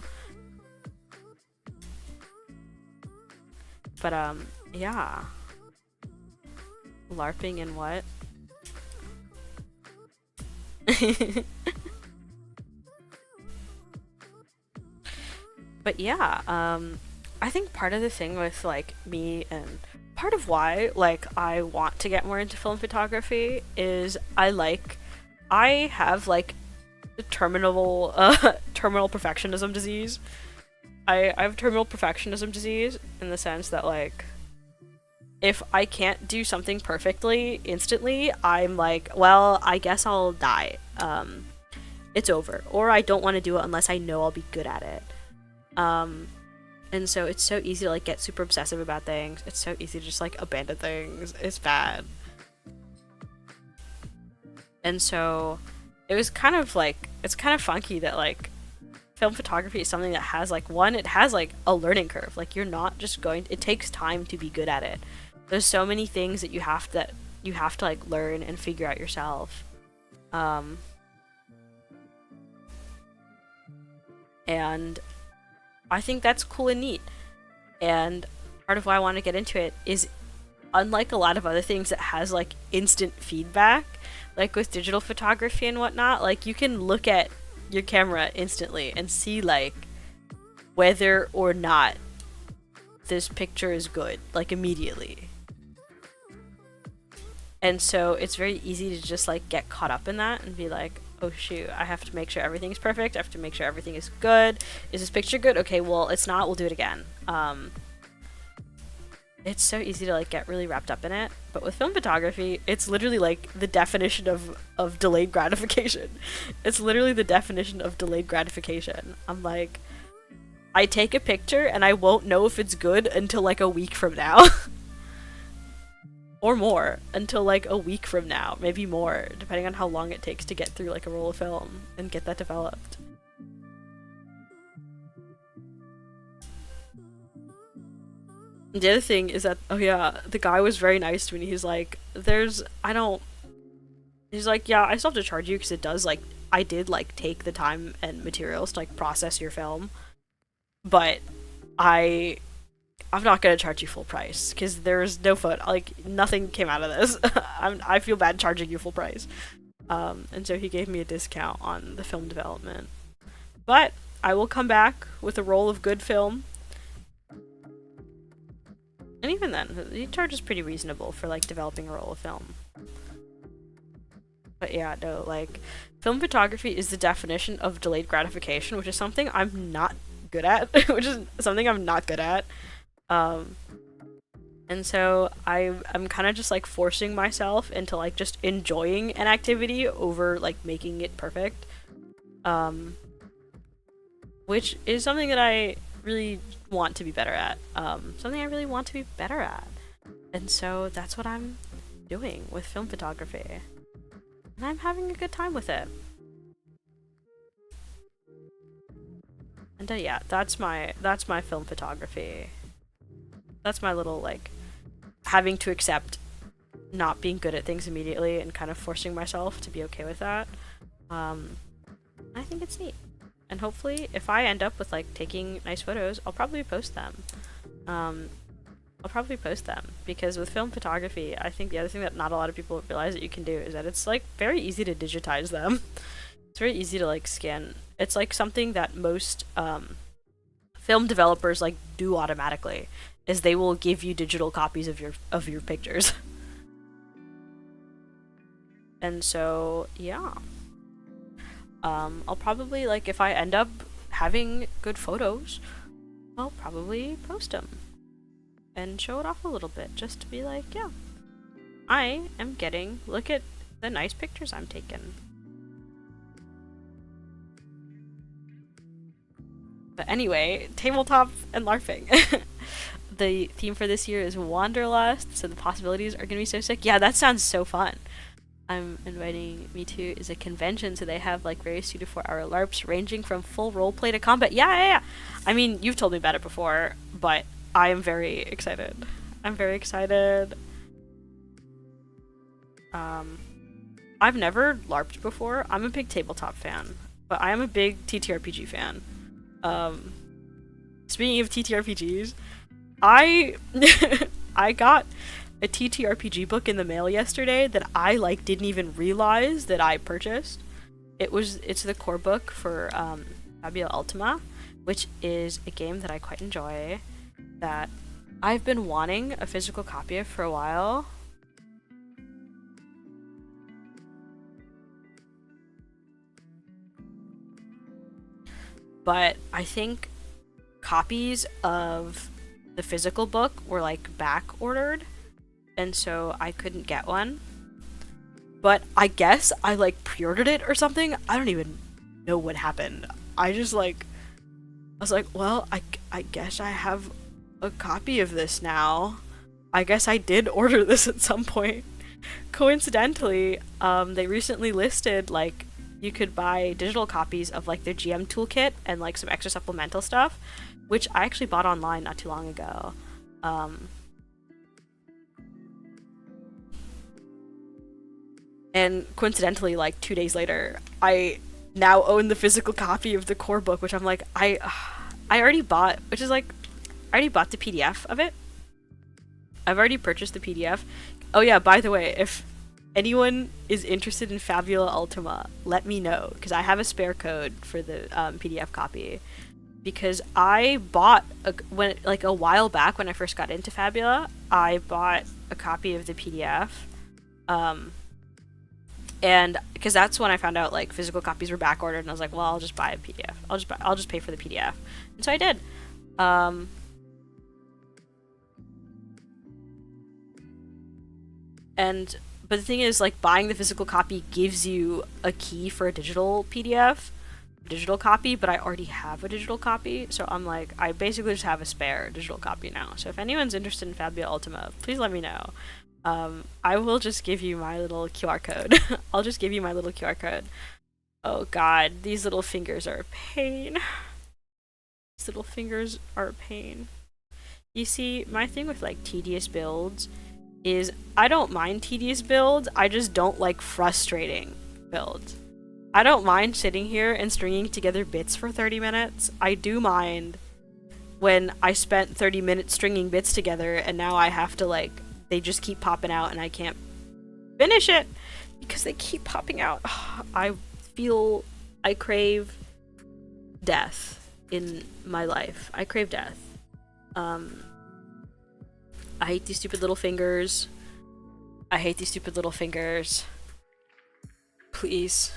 But, yeah. LARPing and what? But yeah, I think part of the thing with, like, me and part of why, like, I want to get more into film photography is I have, like, terminal perfectionism disease. I have terminal perfectionism disease in the sense that, like, if I can't do something perfectly instantly, I'm like, well, I guess I'll die. It's over. Or I don't want to do it unless I know I'll be good at it. And so it's so easy to, like, get super obsessive about things. It's so easy to just, like, abandon things. It's bad. And so it was kind of, like, it's kind of funky that, like, film photography is something that has, like, it has, like, a learning curve. Like, you're not just it takes time to be good at it. There's so many things that you have to, like, learn and figure out yourself. And I think that's cool and neat. And part of why I want to get into it is, unlike a lot of other things that has like instant feedback, like with digital photography and whatnot, like you can look at your camera instantly and see like whether or not this picture is good, like immediately. And so it's very easy to just like get caught up in that and be like, oh shoot, I have to make sure everything's perfect, I have to make sure everything is good. Is this picture good? Okay, well, it's not, we'll do it again. It's so easy to like get really wrapped up in it. But with film photography, it's literally like the definition of delayed gratification. It's literally the definition of delayed gratification. I'm like, I take a picture and I won't know if it's good until like a week from now. Or more, until like a week from now, maybe more, depending on how long it takes to get through like a roll of film and get that developed. The other thing is that, oh yeah, the guy was very nice to me. He's like, he's like, yeah, I still have to charge you because it does, like, I did, like, take the time and materials to, like, process your film, but I'm not gonna charge you full price because there's no photo, like, nothing came out of this. I feel bad charging you full price. And so he gave me a discount on the film development. But I will come back with a roll of good film. And even then, he charges pretty reasonable for, like, developing a roll of film. But yeah, no, like, film photography is the definition of delayed gratification, which is something I'm not good at. Which is something I'm not good at. And so I'm kind of just, like, forcing myself into, like, just enjoying an activity over, like, making it perfect. Which is something that I really want to be better at. Something I really want to be better at. And so that's what I'm doing with film photography. And I'm having a good time with it. And yeah, that's my film photography. That's my little, like, having to accept not being good at things immediately and kind of forcing myself to be okay with that. I think it's neat. And hopefully, if I end up with, like, taking nice photos, I'll probably post them. Because with film photography, I think the other thing that not a lot of people realize that you can do is that it's, like, very easy to digitize them. It's very easy to, like, scan. It's, like, something that most, film developers, like, do automatically, is they will give you digital copies of your pictures. And so, yeah. I'll probably, like, if I end up having good photos, I'll probably post them and show it off a little bit, just to be like, yeah, I am getting, look at the nice pictures I'm taking. But anyway, tabletop and LARPing. The theme for this year is Wanderlust, so the possibilities are gonna be so sick. Yeah, that sounds so fun. I'm inviting me to is a convention, so they have, like, various 2 to 4 hour LARPs ranging from full roleplay to combat. Yeah. I mean, you've told me about it before, but I am very excited. I'm very excited. I've never LARPed before. I'm a big tabletop fan, but I am a big TTRPG fan. Speaking of TTRPGs, I got a TTRPG book in the mail yesterday that I, like, didn't even realize that I purchased. It's the core book for Fabula Ultima, which is a game that I quite enjoy, that I've been wanting a physical copy of for a while. But I think copies of the physical book were, like, back ordered, and so I couldn't get one. But I guess I, like, pre-ordered it or something. I don't even know what happened. I was like, well, I guess I have a copy of this now. I guess I did order this at some point. Coincidentally, they recently listed, like, you could buy digital copies of, like, their GM toolkit and, like, some extra supplemental stuff, which I actually bought online not too long ago. And coincidentally, like, 2 days later, I now own the physical copy of the core book, which I'm like, I already bought, which is like, I already bought the PDF of it. I've already purchased the PDF. Oh yeah, by the way, if anyone is interested in Fabula Ultima, let me know, because I have a spare code for the PDF copy. Because I bought a while back when I first got into Fabula, I bought a copy of the PDF, and because that's when I found out like physical copies were back ordered, and I was like, well, I'll just buy a PDF. I'll just pay for the PDF, and so I did. But the thing is, like, buying the physical copy gives you a key for a digital PDF, digital copy, but I already have a digital copy, so I'm like, I basically just have a spare digital copy now. So if anyone's interested in Fabula Ultima, please let me know. I will just give you my little QR code. I'll just give you my little QR code. Oh god, these little fingers are a pain. These little fingers are a pain. You see, my thing with, like, tedious builds is I don't mind tedious builds, I just don't like frustrating builds. I don't mind sitting here and stringing together bits for 30 minutes. I do mind when I spent 30 minutes stringing bits together and now I have to, like, they just keep popping out and I can't finish it because they keep popping out. I crave death in my life. I crave death. I hate these stupid little fingers. I hate these stupid little fingers. Please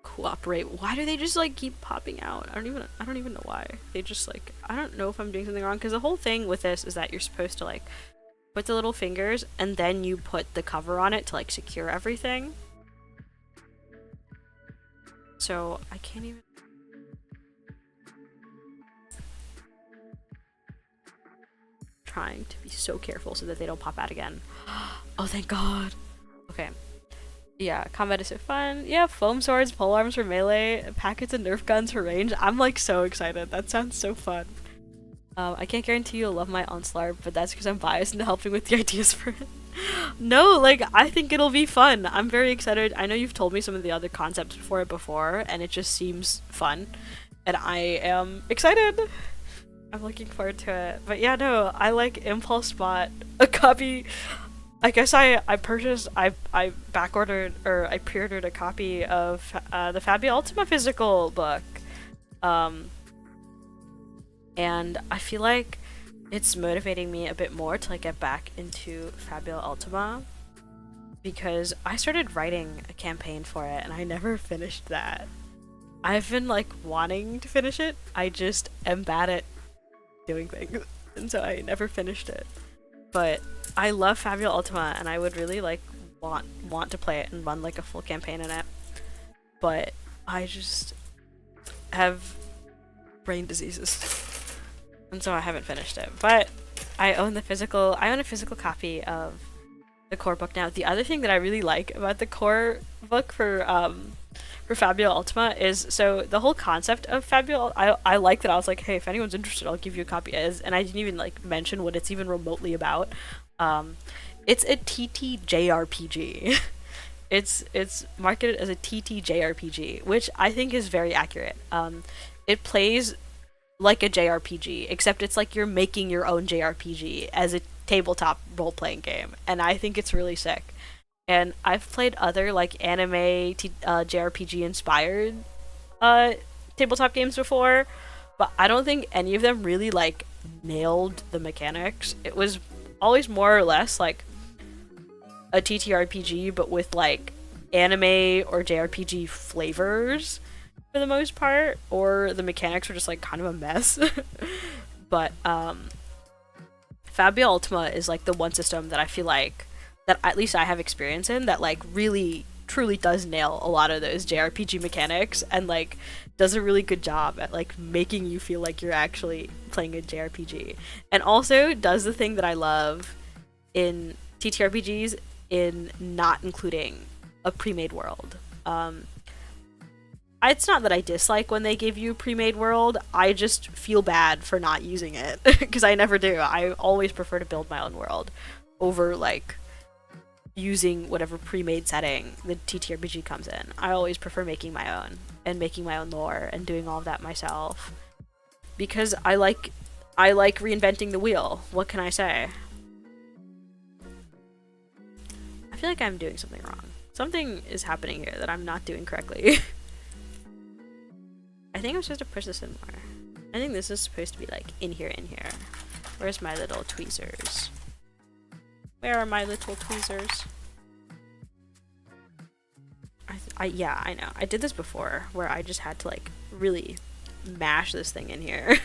cooperate. Why do they just like keep popping out? I don't even know why. They just like, I don't know if I'm doing something wrong, because the whole thing with this is that you're supposed to like put the little fingers and then you put the cover on it to like secure everything. So I can't even. Trying to be so careful so that they don't pop out again. Oh, thank god. Okay. Yeah, combat is so fun. Yeah, foam swords, pole arms for melee, packets and nerf guns for range. I'm like so excited. That sounds so fun. I can't guarantee you'll love my onslaught, but that's because I'm biased into helping with the ideas for it. No, like, I think it'll be fun. I'm very excited. I know you've told me some of the other concepts for it before, and it just seems fun. And I am excited. I'm looking forward to it. But yeah, no, I like impulse bought a copy. I guess I back ordered, or I pre-ordered a copy of the Fabula Ultima physical book. And I feel like it's motivating me a bit more to like get back into Fabula Ultima, because I started writing a campaign for it and I never finished that. I've been like wanting to finish it, I just am bad at doing things, and so I never finished it. But I love Fabula Ultima and I would really like want to play it and run like a full campaign in it, but I just have brain diseases and so I haven't finished it. But I own a physical copy of the core book now. The other thing that I really like about the core book for Fabula Ultima is, so the whole concept of Fabula, I like that I was like, hey, if anyone's interested, I'll give you a copy. And I didn't even like mention what it's even remotely about. It's a TTJRPG. It's marketed as a TTJRPG, which I think is very accurate. It plays like a JRPG, except it's like you're making your own JRPG as a tabletop role-playing game, and I think it's really sick. And I've played other like anime JRPG inspired tabletop games before, but I don't think any of them really like nailed the mechanics. It was always more or less like a TTRPG, but with like anime or JRPG flavors for the most part, or the mechanics were just like kind of a mess. But Fabula Ultima is like the one system that I feel like that at least I have experience in that like really truly does nail a lot of those JRPG mechanics, and like does a really good job at like making you feel like you're actually playing a JRPG, and also does the thing that I love in TTRPGs in not including a pre-made world. It's not that I dislike when they give you a pre-made world, I just feel bad for not using it, because I never do. I always prefer to build my own world over like using whatever pre-made setting the TTRPG comes in. I always prefer making my own and making my own lore and doing all of that myself because I like reinventing the wheel. What can I say? I feel like I'm doing something wrong. Something is happening here that I'm not doing correctly. I think I'm supposed to push this in more. I think this is supposed to be like in here, in here. Where's my little tweezers? Where are my little tweezers? Yeah, I know. I did this before where I just had to like really mash this thing in here.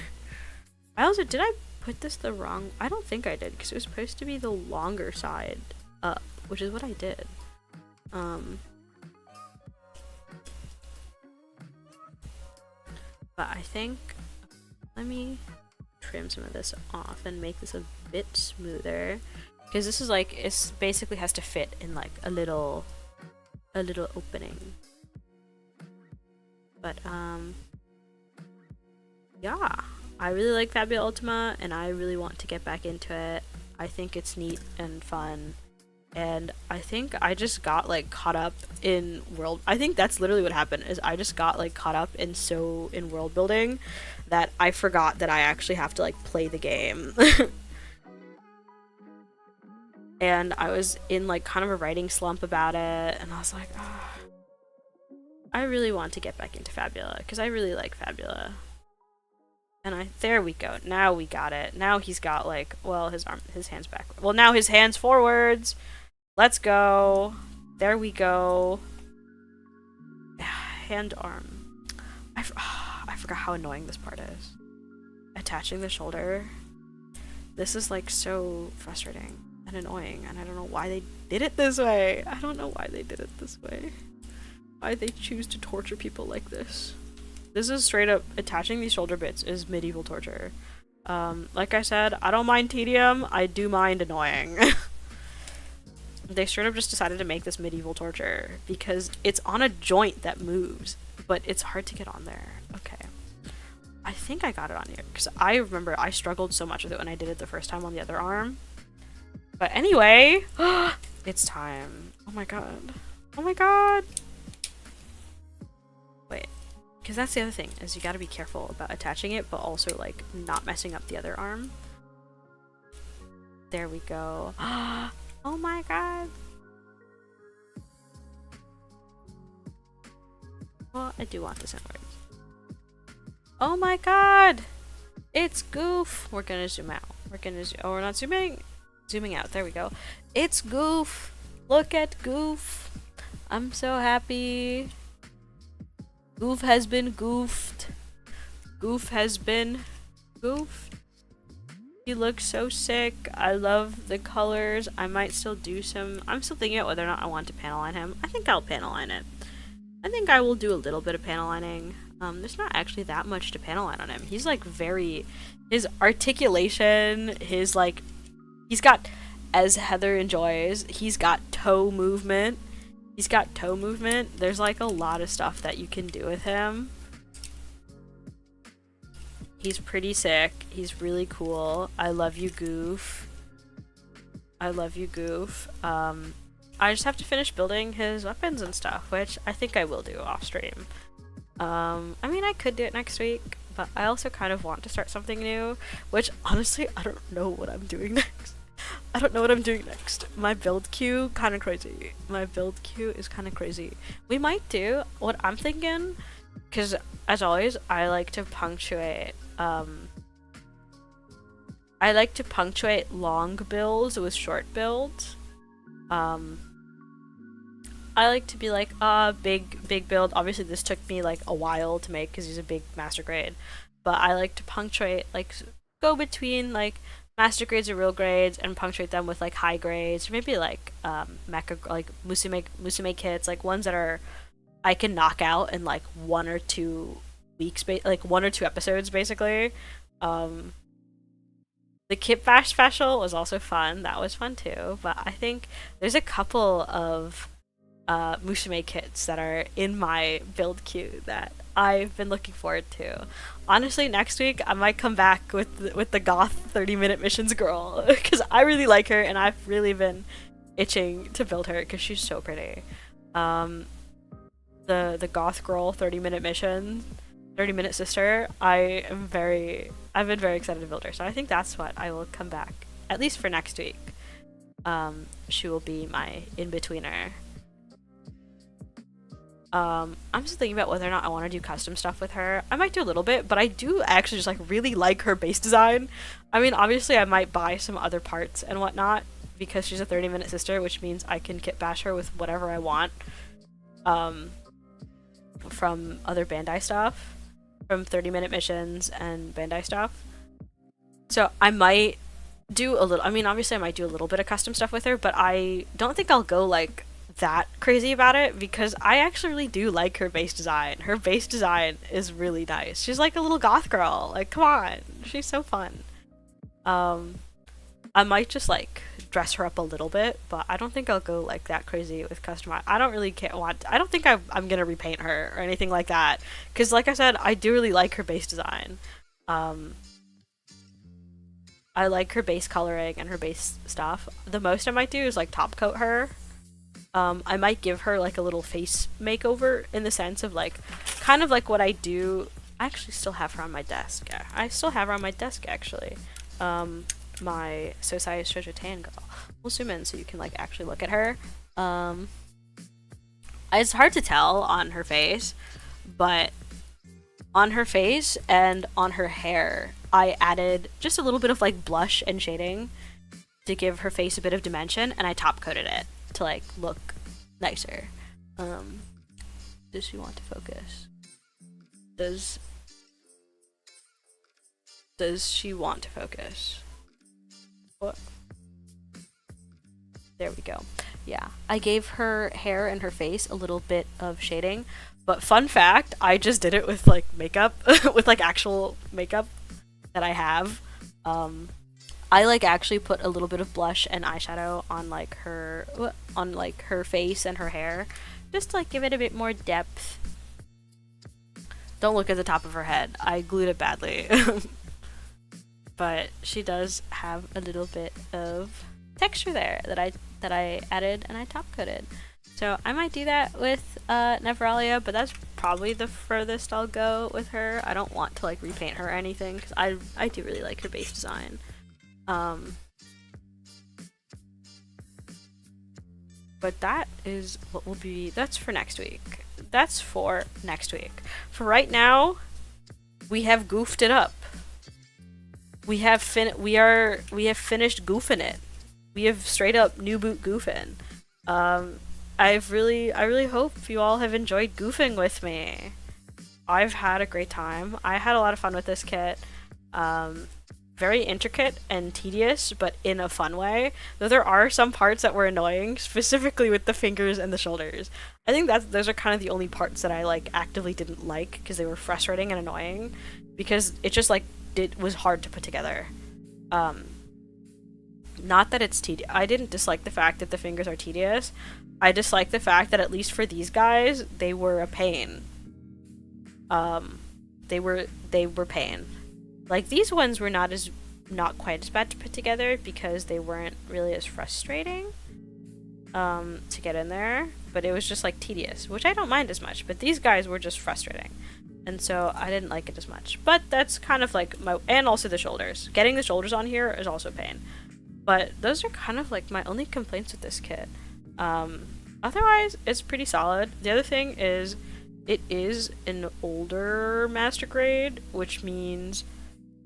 Did I put this the wrong? I don't think I did because it was supposed to be the longer side up, which is what I did. But I think, let me trim some of this off and make this a bit smoother. Because this is like, it basically has to fit in like a little opening. But, yeah. I really like Fabula Ultima, and I really want to get back into it. I think it's neat and fun. And I think I just got like caught up in I think that's literally what happened, is I just got like caught up in world building that I forgot that I actually have to like play the game. And I was in like kind of a writing slump about it, and I was like, oh, I really want to get back into Fabula because I really like Fabula. And there we go. Now we got it. Now he's got like, well, his hands back. Well, now his hands forwards. Let's go. There we go. Hand arm. I forgot how annoying this part is. Attaching the shoulder. This is like so frustrating and annoying, and I don't know why they did it this way. I don't know why they did it this way. Why they choose to torture people like this. This is straight up, attaching these shoulder bits is medieval torture. Like I said, I don't mind tedium, I do mind annoying. They straight up just decided to make this medieval torture because it's on a joint that moves, but it's hard to get on there. Okay. I think I got it on here because I remember I struggled so much with it when I did it the first time on the other arm. But anyway, it's time. Oh my god. Oh my god. Wait. Because that's the other thing, is you gotta be careful about attaching it, but also, like, not messing up the other arm. There we go. Oh my god. Well, I do want this inwards. Oh my god! It's Gouf! We're gonna zoom out. We're gonna oh, we're not zooming? Zooming out. There we go. It's Gouf! Look at Gouf! I'm so happy. Gouf has been goofed. Gouf has been goofed. He looks so sick. I love the colors. I might still do some... I'm still thinking about whether or not I want to panel line him. I think I'll panel line it. I think I will do a little bit of panel lining. There's not actually that much to panel line on him. He's like very... His articulation, his like... He's got, as Heather enjoys, he's got toe movement. He's got toe movement. There's like a lot of stuff that you can do with him. He's pretty sick. He's really cool. I love you, Gouf. I love you, Gouf. I just have to finish building his weapons and stuff, which I think I will do off stream. I mean, I could do it next week, but I also kind of want to start something new, which honestly, I don't know what I'm doing next. I don't know what I'm doing next. My build queue, kind of crazy. My build queue is kind of crazy. We might do, what I'm thinking, because as always, I like to punctuate, long builds with short builds. I like to be like, big build. Obviously, this took me like a while to make because he's a big master grade. But I like to punctuate, like, go between like master grades or real grades and punctuate them with like high grades, or maybe like mecha, like musume kits, like ones that are I can knock out in like 1 or 2 weeks, like 1 or 2 episodes, basically. The Kit Bash special was also fun. That was fun too. But I think there's a couple of musume kits that are in my build queue that I've been looking forward to. Honestly, next week I might come back with the goth 30-minute missions girl because I really like her and I've really been itching to build her because she's so pretty. Um, the goth girl 30-minute mission, 30-minute sister. I've been very excited to build her. So I think that's what I will come back at least for next week. She will be my in-betweener. I'm just thinking about whether or not I want to do custom stuff with her. I might do a little bit, but I do actually just like really like her base design. I mean, obviously I might buy some other parts and whatnot because she's a 30-minute sister, which means I can kit bash her with whatever I want. From other Bandai stuff, from 30-minute missions and Bandai stuff. So I might do a little, I mean, obviously I might do a little bit of custom stuff with her, but I don't think I'll go like that crazy about it because I actually really do like her base design. Her base design is really nice. She's like a little goth girl. Like, come on. She's so fun. I might just like dress her up a little bit, but I don't think I'll go like that crazy with custom. I don't really I don't think I'm gonna repaint her or anything like that. Cause like I said, I do really like her base design. I like her base coloring and her base stuff. The most I might do is like top coat her. I might give her like a little face makeover in the sense of like, kind of like what I do. I actually still have her on my desk. I still have her on my desk actually. My Sosai's Treasure Tan girl. We'll zoom in so you can like actually look at her. It's hard to tell on her face, but on her face and on her hair, I added just a little bit of like blush and shading to give her face a bit of dimension, and I top coated it to like look nicer. Does she want to focus? Does she want to focus? What? There we go. Yeah, I gave her hair and her face a little bit of shading, but fun fact, I just did it with like makeup, with like actual makeup that I have. I like actually put a little bit of blush and eyeshadow on like her face and her hair, just to like give it a bit more depth. Don't look at the top of her head. I glued it badly. But she does have a little bit of texture there that I added and I top coated. So I might do that with Nevralia, but that's probably the furthest I'll go with her. I don't want to like repaint her or anything because I do really like her base design. But that is what will be, that's for next week. That's for next week. For right now, we have goofed it up. We have finished goofing it. We have straight up new boot goofing. I really hope you all have enjoyed goofing with me. I've had a great time. I had a lot of fun with this kit. Very intricate and tedious, but in a fun way. Though there are some parts that were annoying, specifically with the fingers and the shoulders. I think those are kind of the only parts that I like actively didn't like because they were frustrating and annoying. Because it just like it was hard to put together. Not that it's tedious. I didn't dislike the fact that the fingers are tedious. I dislike the fact that at least for these guys, they were a pain. They were pain. Like these ones were not quite as bad to put together because they weren't really as frustrating to get in there, but it was just like tedious, which I don't mind as much, but these guys were just frustrating. And so I didn't like it as much. But that's kind of like and also the shoulders. Getting the shoulders on here is also a pain. But those are kind of like my only complaints with this kit. Otherwise, it's pretty solid. The other thing is, it is an older master grade, which means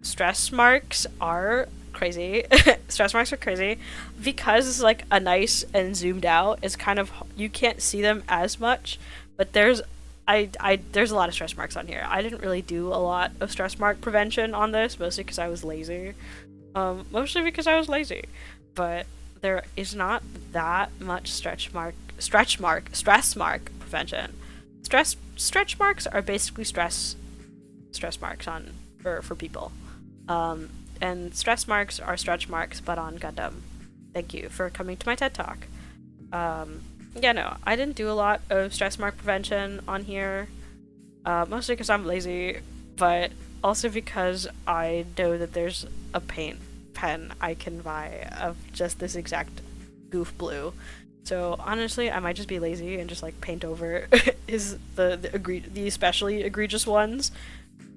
stress marks are crazy. Stress marks are crazy. Because it's like a nice and zoomed out, it's kind of, you can't see them as much, but there's a lot of stress marks on here. I didn't really do a lot of stress mark prevention on this, mostly because I was lazy. But there is not that much stress mark prevention. Stretch marks are basically stress marks on for people. And stress marks are stretch marks, but on Gundam. Thank you for coming to my TED Talk. Yeah, no, I didn't do a lot of stress mark prevention on here, mostly because I'm lazy, but also because I know that there's a paint pen I can buy of just this exact Gouf blue. So honestly, I might just be lazy and just like paint over the especially egregious ones.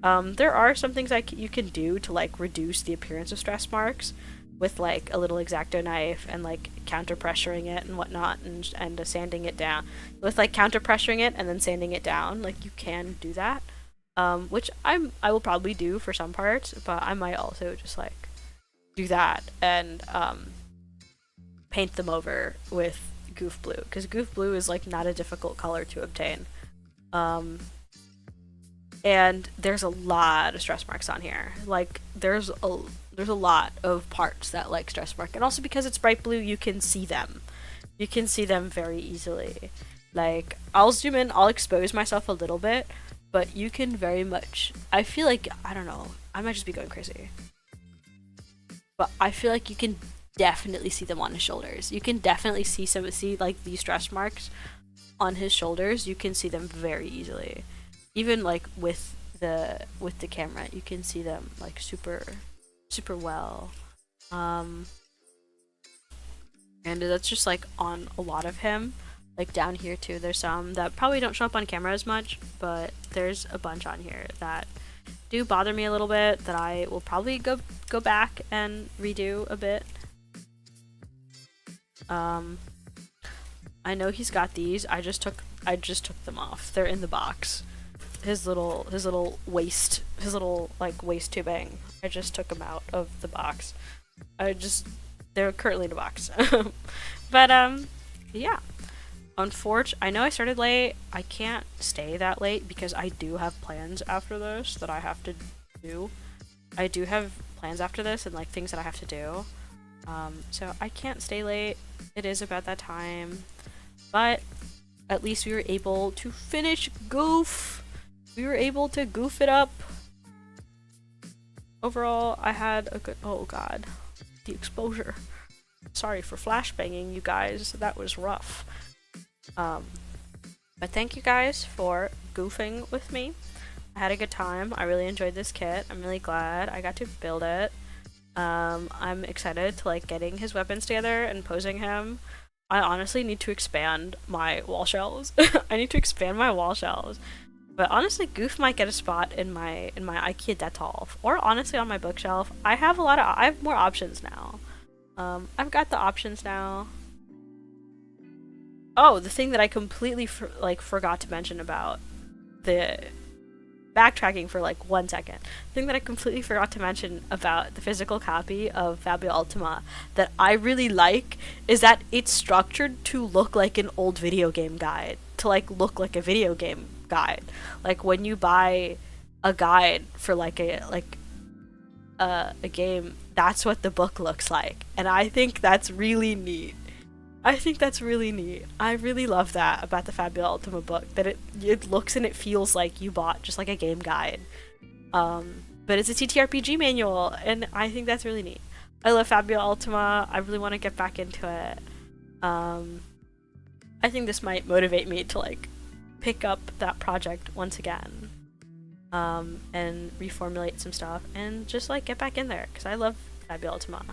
There are some things you can do to like reduce the appearance of stress marks with like a little X-Acto knife and like counter pressuring it and whatnot, and sanding it down with like counter pressuring it and then sanding it down. Like you can do that, which I will probably do for some parts, but I might also just like do that and paint them over with Gouf blue, because Gouf blue is like not a difficult color to obtain. Um, and there's a lot of stress marks on here. Like there's a lot of parts that like stress mark, and also because it's bright blue, you can see them. You can see them very easily. Like I'll zoom in, I'll expose myself a little bit, but you can very much. I feel like I don't know. I might just be going crazy, but I feel like you can definitely see them on his shoulders. You can definitely see like these stress marks on his shoulders. You can see them very easily. Even like with the camera, you can see them like super well. And that's just like on a lot of him. Like down here too, there's some that probably don't show up on camera as much, but there's a bunch on here that do bother me a little bit that I will probably go back and redo a bit. I know he's got these. I just took them off. They're in the box. His little waist tubing. I just took them out of the box. They're currently in a box. But yeah. I know I started late. I can't stay that late because I do have plans after this that I have to do. I do have plans after this and like things that I have to do. So I can't stay late. It is about that time. But at least we were able to finish Gouf. We were able to goof it up. Overall, I had a good... Oh god. The exposure. Sorry for flashbanging, you guys. That was rough. But thank you guys for goofing with me. I had a good time. I really enjoyed this kit. I'm really glad I got to build it. I'm excited to like getting his weapons together and posing him. I honestly need to expand my wall shelves. I need to expand my wall shelves. But honestly, Gouf might get a spot in my IKEA Detolf, or honestly on my bookshelf. I have more options now. I've got the options now. Oh, the thing that I completely forgot to mention about the backtracking for like 1 second. The thing that I completely forgot to mention about the physical copy of Fabio Ultima that I really like is that it's structured to look like an old video game guide, to like look like a video game guide. Like when you buy a guide for like a game, that's what the book looks like, and I think that's really neat. I really love that about the Fabio Ultima book, that it looks and it feels like you bought just like a game guide. But it's a TTRPG manual, and I think that's really neat. I love Fabio Ultima. I really want to get back into it. I think this might motivate me to like pick up that project once again, and reformulate some stuff and just like get back in there, because I love Fabio Ultima.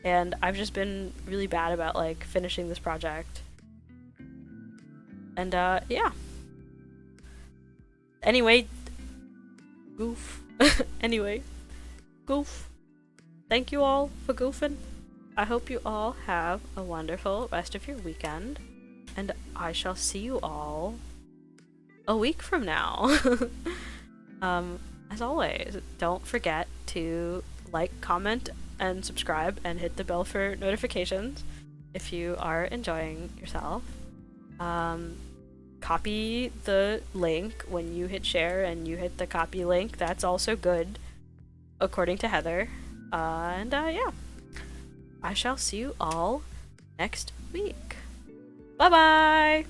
And I've just been really bad about like finishing this project. And yeah. Anyway, Gouf. Anyway, Gouf. Thank you all for goofing. I hope you all have a wonderful rest of your weekend. And I shall see you all a week from now. As always, don't forget to like, comment, and subscribe, and hit the bell for notifications if you are enjoying yourself. Copy the link when you hit share, and you hit the copy link. That's also good, according to Heather. And yeah, I shall see you all next week. Bye bye!